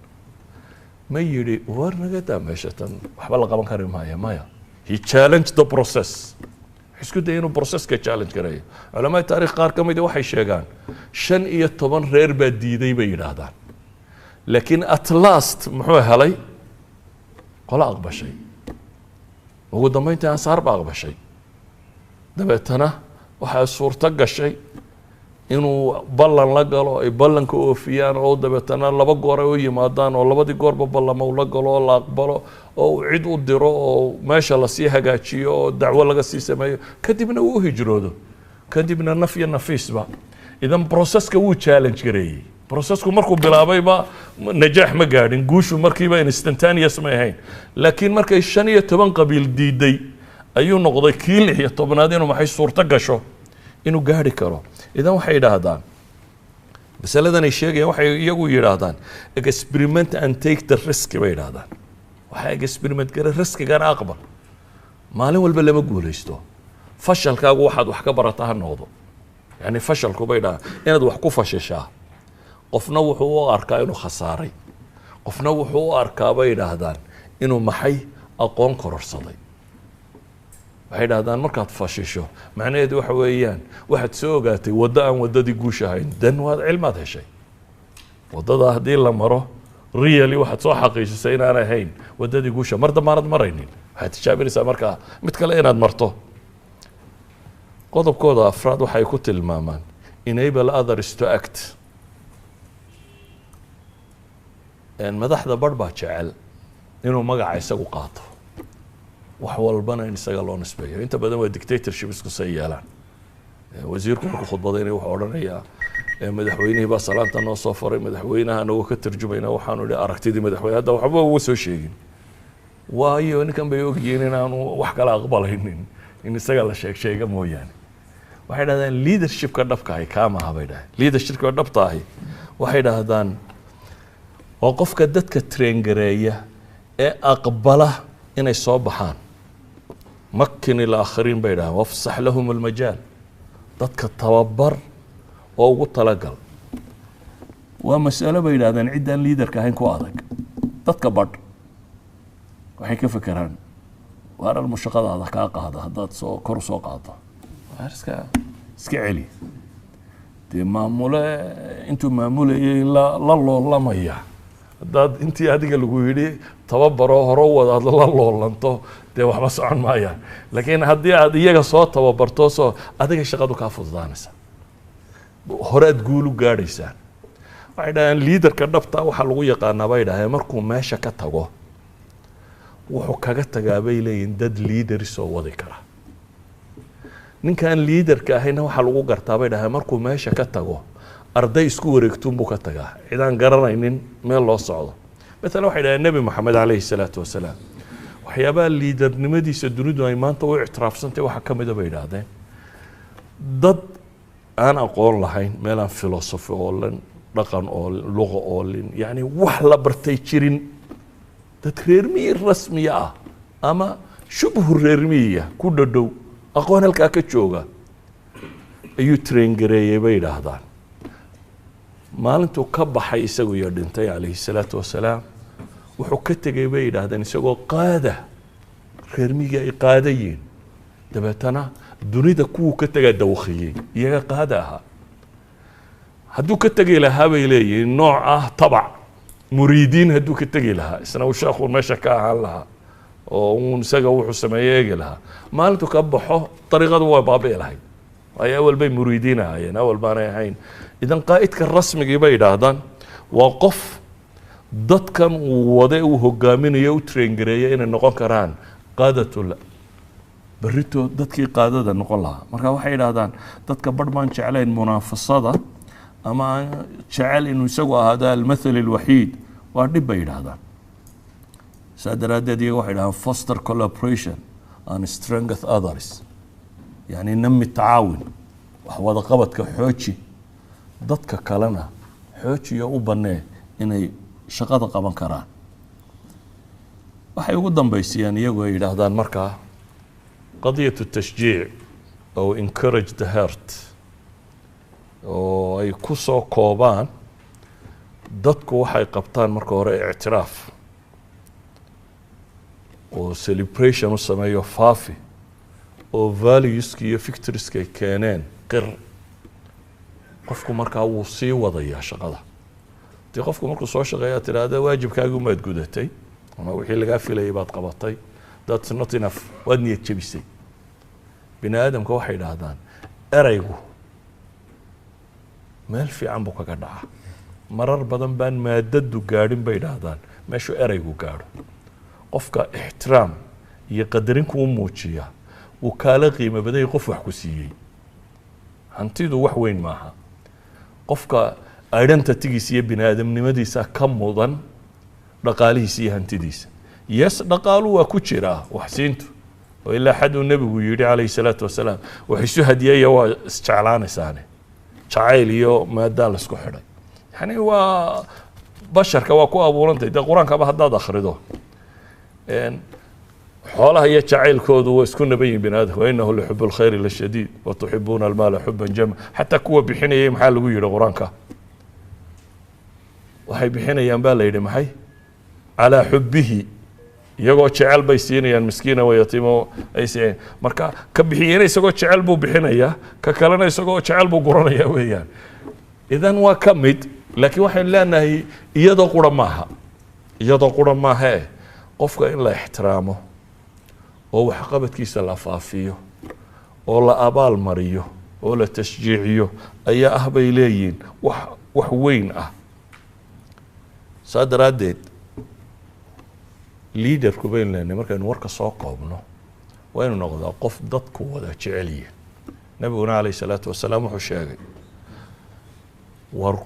ma yidhi war nagadaa meesha tan waxba la qaban kari maayo maya he challenged the process isku day inuu processka challenge gareeyo culamada taariikh qaar ka mid waxay sheegaan 15 reer baa diiday bay yidhaahdaan laakiin at last muxuu helay qola aqbashay ugu dambeyntii ansaar baa aqbashay dabeetana waxaa suurto gashay inuu ballan la galo ay ballanka oofiyaan oo dabeetana laba goor ay u yimaadaan oo labadii goorba ballama uu la galo oo la aqbalo oo uu cid u diro oo meesha lasii hagaajiyo oo dacwo laga sii sameeyo kadibna uu u hijroodo kadibna naf iyo nafiisba idan processka wuu challenge gareeyey processku markuu bilaabayba najaax ma gaadhin guushu markiiba instantaneous ma ahayn laakiin markay 15 qabiil diiday ayuu noqday kii 16aad inuu maxay suurto gasho inuu gaadhi karo idan waxay yidhaahdaan masaladan ay sheegayaan waxay iyagu yidhaahdaan experiment and take the risk bay yidhaahdaan waxaa experiment gara riskigana aqbal maalin walba lama guulaysto fashalkaagu waxaad wax ka barata ha noqdo yani fashalku bay dhahaan inaad wax ku fashishaa qofna wuxuu u arkaa inuu khasaaray qofna wuxuu u arkaa bay yidhaahdaan inuu maxay aqoon kororsaday waxay yidhahdaan markaad fashisho macnaheedu waxa weeyaan waxaad soo ogaatay waddo aan waddadii guusha ahayn dan waad cilmaad heshay waddada haddii la maro really waxaad soo xaqiijisay inaan ahayn waddadii guusha mar dambaanad maraynin waxaad tijaabinaysaa markaa mid kale inaad marto qodobkooda afraad waxay ku tilmaamaan enable others to act madaxda barh baa jecel inuu magaca isagu qaato wax walbana in isaga loo nisbeeyo inta badan waa dictatorship isku say yeelaan wasiirku markuu khudbadayna wuxuu odhanayaa madaxweynihii baa salaanta noo soo faray madaxweynaha nagu ka tarjumayna waxaanu idhi aragtidii madaxweyne hadda waxba uga soo sheegin waayo ninkan bay ogyihiin inaanu wax kala aqbalaynin in isaga la sheega mooyaane waxay dhahdaan leadershipka dhabka ahi kaamaha bay dhahay leadershipka dhabta ahi waxay dhahdaan waa qofka dadka traingareeya ee aqbala inay soo baxaan makin ilaakhiriin bay dhahaan wafsax lahum almajaal dadka tababar oo ugu talagal waa mas'alo bay yidhahdeen ciddaan liidarka ahayn ku adag dadka badh waxay ka fekeraan waarar mushaqadaada kaa qaada haddaad soo kor soo qaado iska celi dee maamule intuu maamulayay la loolamaya haddaad intii adiga lagu yidhi tababaroo hore wadaad la loolanto dee waxba socon maayaan laakiin haddii aad iyaga soo tababarto soo adiga shaqadu kaa fududaanaysa hore aad guul u gaadhaysaan waxay dhahaan liidarka dhabta waxaa lagu yaqaanaa bay dhaheen markuu meesha ka tago wuxuu kaga tagaa bay leeyihin dad liidari soo wadi kara ninkaan liidarka ahayna waxaa lagu gartaa bay dhaheen markuu meesha ka tago arday isku wareegtuun buu ka tagaa cidaan garanaynin meel loo socdo maalan waxay dhaheen nebi moxamed calayhi salaatu wasalaam waxyaabaha liidarnimadiisa dunidu ay maanta u ictiraafsantay waxaa ka mida bay idhaahdeen dad aan aqoon lahayn meel aan philosophy oolin dhaqan oolin luqa oolin yacni wax la bartay jirin dad reermiyi rasmiya ah ama shubhu reermiyiya ku dhadhow aqoon halkaa ka jooga ayuu traingareeyey bay idhaahdaan maalintuu ka baxay isagu iyo dhintay calayhi salaatu wasalaam wuxuu ka tegay bay yidhaahdeen isagoo qaada reermiyiga ay qaadayiin dabeetana dunida kuwuu ka tegaa dawkhiyey iyaga qaada ahaa hadduu ka tegi lahaa bay leeyihiin nooc ah tabac muriidiin hadduu ka tegi lahaa isna uu sheekhu meesha ka ahaan lahaa oo uun isaga wuxuu sameeyey eegi lahaa maalintuu ka baxo dariiqadu waa baabi'i lahayd waayo awal bay muriidiin ahaayeen awal baanay ahayn idan qaa'idka rasmigii bay yidhaahdaan waa qof dadkan uu wade uu hogaaminayo u traingareeya inay noqon karaan qaadatul berrito dadkii qaadada noqon lahaa marka waxay yidhaahdaan dadka badh baan jeclayn munaafasada ama aan jecel inuu isagu ahaado almathal alwaxiid waa dhib bay yidhaahdaan saa daraaddeed iyaga waxay yidhahdaan foster collaboration and strength others yani nami tacaawin wax wada qabadka xooji dadka kalena xoojiyo u bannee inay shaqada qaban karaan waxay ugu dambaysiyaan iyagu ay yidhaahdaan markaa qadiyatu tashjiic oo encourage the heart oo ay ku soo koobaan dadku waxay qabtaan marka hore ictiraaf oo celebration u sameeyo faafi oo valueski iyo victorieska ay keeneen qir qofku markaa wuu sii wadayaa shaqada dee qofku markuu soo shaqeeyaa tidhaahda waajibkaagii umaad gudatay ama wixii lagaa filayay baad qabatay that's not enough waad niyad jebisay bini aadamka waxay idhaahdaan eraygu meel fiican buu kaga dhacaa marar badan baan maadadu gaadhin bay idhaahdaan meeshuu eraygu gaadho qofka ixtiraam iyo qadarin kuu muujiya wuu kaala qiimo baday qof wax ku siiyey hantidu wax weyn maaha qofka identitygiisa iyo bini aadamnimadiisa ka mudan dhaqaalihiisa iyo hantidiisa yes dhaqaalu waa ku jiraa waxsiintu oo ilaa xad uu nebigu yidhi calayhi salaatu wasalaam wax isu hadiyaya waa isjeclaanaysaane jacayl iyo maadaa la isku xidhay يعني هو بشر كوا كوا أبورنتي ده قرآن كبه هذا أخرده إن حولها هي تعيل كود ويسكن نبي بناده وإنه لحب الخير للشديد وتحبون المال حبا جما حتى كوا بحين يمحل ويجي قرآن كا وحي بحين ينبال يدي محي على حبه iyagoo jecel bay siinayaan miskiina way yatiimo ay siiyeen marka ka bixiyeen isagoo jecel buu bixinaya ka kalena isagoo jecel buu guranaya weeyaan idan waa kamid laakiin waxaan leenahay iyadoo qura maaha qofka in la ixtiraamo oo wax qabadkiisa la faafiyo oo la abaal mariyo oo la tashjiiciyo ayaa ah bay leeyihiin wax weyn ah saadaradeed leader ku bayn leena markaan warka soo koobno waa inuu noqdo qof dadku wada jecel yahay nabiguna alayhi salaatu wasalaam wuxuu sheegay war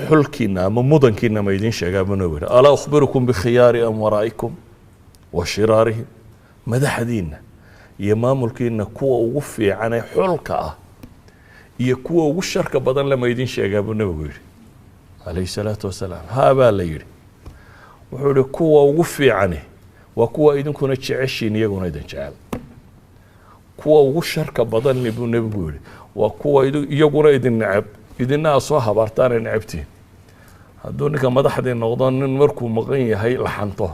xulkiina ama mudankiina ma idin sheegaa banoobar ala akhbirukum bi khiyari amwaraikum wa shirarihim madaxdiina iyo maamulkiina kuwa ugu fiican ee xulka ah iyo kuwa ugu sharka badan lama idin sheegaa banoobar alayhi salaatu wasalaam haaba la yiri wuxuu kuwa ugu fiican waa kuwa idinkuna jeceshiin iyaguna idin jecel kuwa ugu sharka badan nibu nabigu waa kuwa iyaguna idin nacab idina soo habartaan nacabtiin hadduu ninka madaxdii noqdo nin markuu maqan yahay la xanto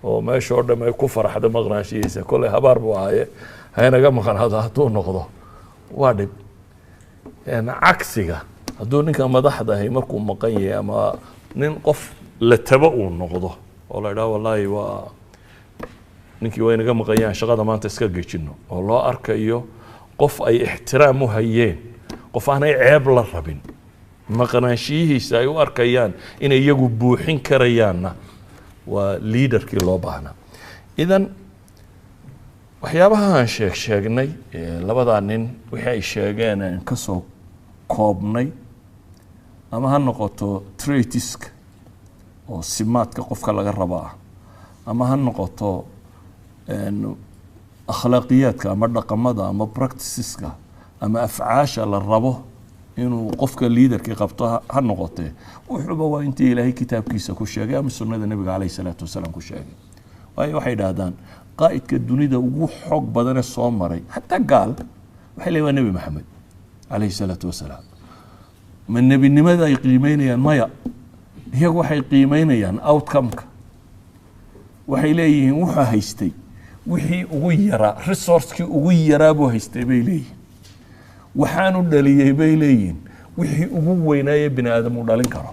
oo meesha oo dhamay ku faraxda maqnaashiisa kulay habaar buu ahaye haynaga maqnaado hadduu noqdo waa dhib cagsiga hadduu ninka madaxda ahay markuu maqan yahay ama nin qof la taba uu noqdo oo la yiraahdo wallahi waa ninkii way naga maqayaan shaqada maanta iska geejino oo loo arkayo qof ay ixtiraam u hayeen qof aan ay ceeb la rabin maqnaanshihiisa ay u arkayaan in iyagu buuxin karayaanna waa leaderkii loo baahnaa idan waxyaabaha aan sheegnay labada nin wixii ay sheegeen aan ka soo koobnay ama ha noqoto traitiska oo simaadka qofka laga rabaa ama ha noqoto akhlaaqiyaadka ama dhaqamada ama practiceska ama afcaasha la rabo inuu qofka leaderkii qabto ha noqotee wuxuuba waa intii ilaahay kitaabkiisa ku sheegay ama sunnada nabiga calayhi salaatu wasalaam ku sheegay waayo waxay yidhaahdaan qaa'idka dunida ugu xoog badan ee soo maray xataa gaal waxay leeyihin waa nebi maxamed calayhi salaatu wasalaam ma nebinimada ay qiimeynayaan maya iyagu waxay qiimeynayaan outcome-ka waxay leeyihiin wuxuu haystay wixii ugu yaraa resource-kii ugu yaraa buu haystay bay leeyihiin waxaanu dhaliyey bay leeyihiin wixii ugu weynaaye bini aadam uu dhalin karo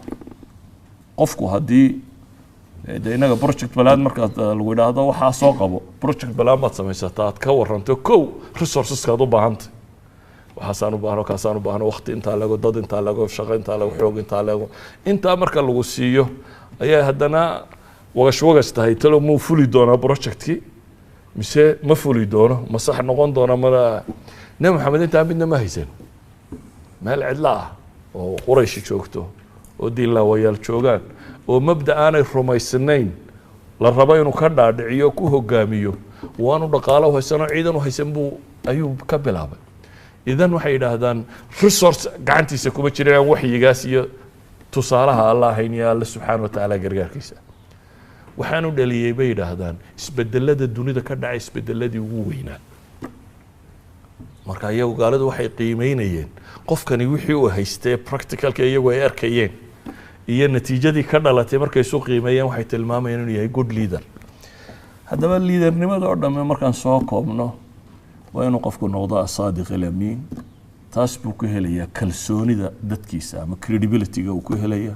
qofku haddii de inaga project balaan markaad lagu yidhaahdo waxaa soo qabo project balaan baad samaysataa aad ka waranto kow resourceskaad u baahantay waxaasaan u baahno kaasaan u baahno waqti intaa lago dad intaa lago shaqo intaa lago xoog intaa lago intaa marka lagu siiyo ayaa haddana wagash tahay talo muu fuli doonaa projectkii mise ma fuli doono ma sax noqon doona mala nabi maxamed intaa midna ma haysan meel cidla ah oo quraysh joogto oo diilaawayaal joogaan oo mabda aanay rumaysnayn la rabo inuu ka dhaadhiciyo ku hogaamiyo waanu dhaqaalo haysan oo ciidan u haysan buu ayuu ka bilaabay idan waxay yidhaahdaan resource gacantiisa kuma jiraan waxyigaas iyo tusaalaha allah hayniya alla subxaana wa tacaala gargaarkiisa waxaanu dhaliyey bay yidhaahdaan isbedelada dunida ka dhacay isbedeladii ugu weynaa marka iyagu gaaladu waxay qiimeynayeen qofkani wixii uu haystay practicalka iyagu ay arkayeen iyo natiijadii ka dhalatay markay isu qiimeeyeen waxay tilmaamayeen inuu yahay good leader haddaba leadernimada oo dhamme markaan soo koobno waa inuu qofku noqdo asaadiq alamiin taas buu ku helayaa kalsoonida dadkiisa ama credibility-ga uu ku helaya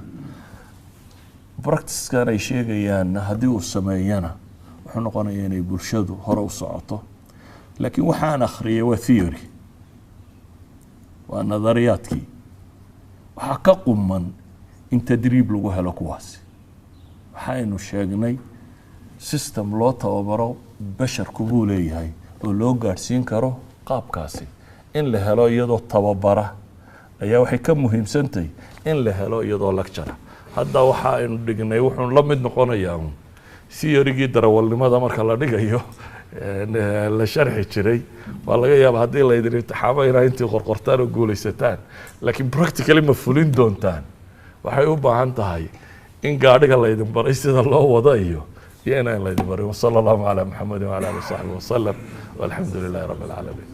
practice-kan ay sheegayaan haddii uu sameeyana wuxuu noqonayaa inay bulshadu hore u socoto laakiin waxaan akhriyay waa theory waa nadariyaadkii waxaa ka quman in tadriib lagu helo kuwaasi waxaynu sheegnay system loo tababaro basharku buu leeyahay oo loo gaadhsiin karo qaabkaasi in la helo iyadoo tababara ayaa waxay ka muhiimsantahay in la helo iyadoo lecture hadda waxa aynu dhignay wuxuu la mid noqonayaa theory-gii darawalnimada marka la dhigayo la sharxi jiray waa laga yaabaa haddii la idin imtixaamo inaa intii qorqortaan oo guulaysataan laakiin practically ma fulin doontaan waxay u baahan tahay in gaadhiga laydin baray sida loo wado iyo inaan laydin baray. wasala allahu calaa maxamedin wacala alihi wasaxbi wasalam walxamdu lilahi rabbi alcaalamiin.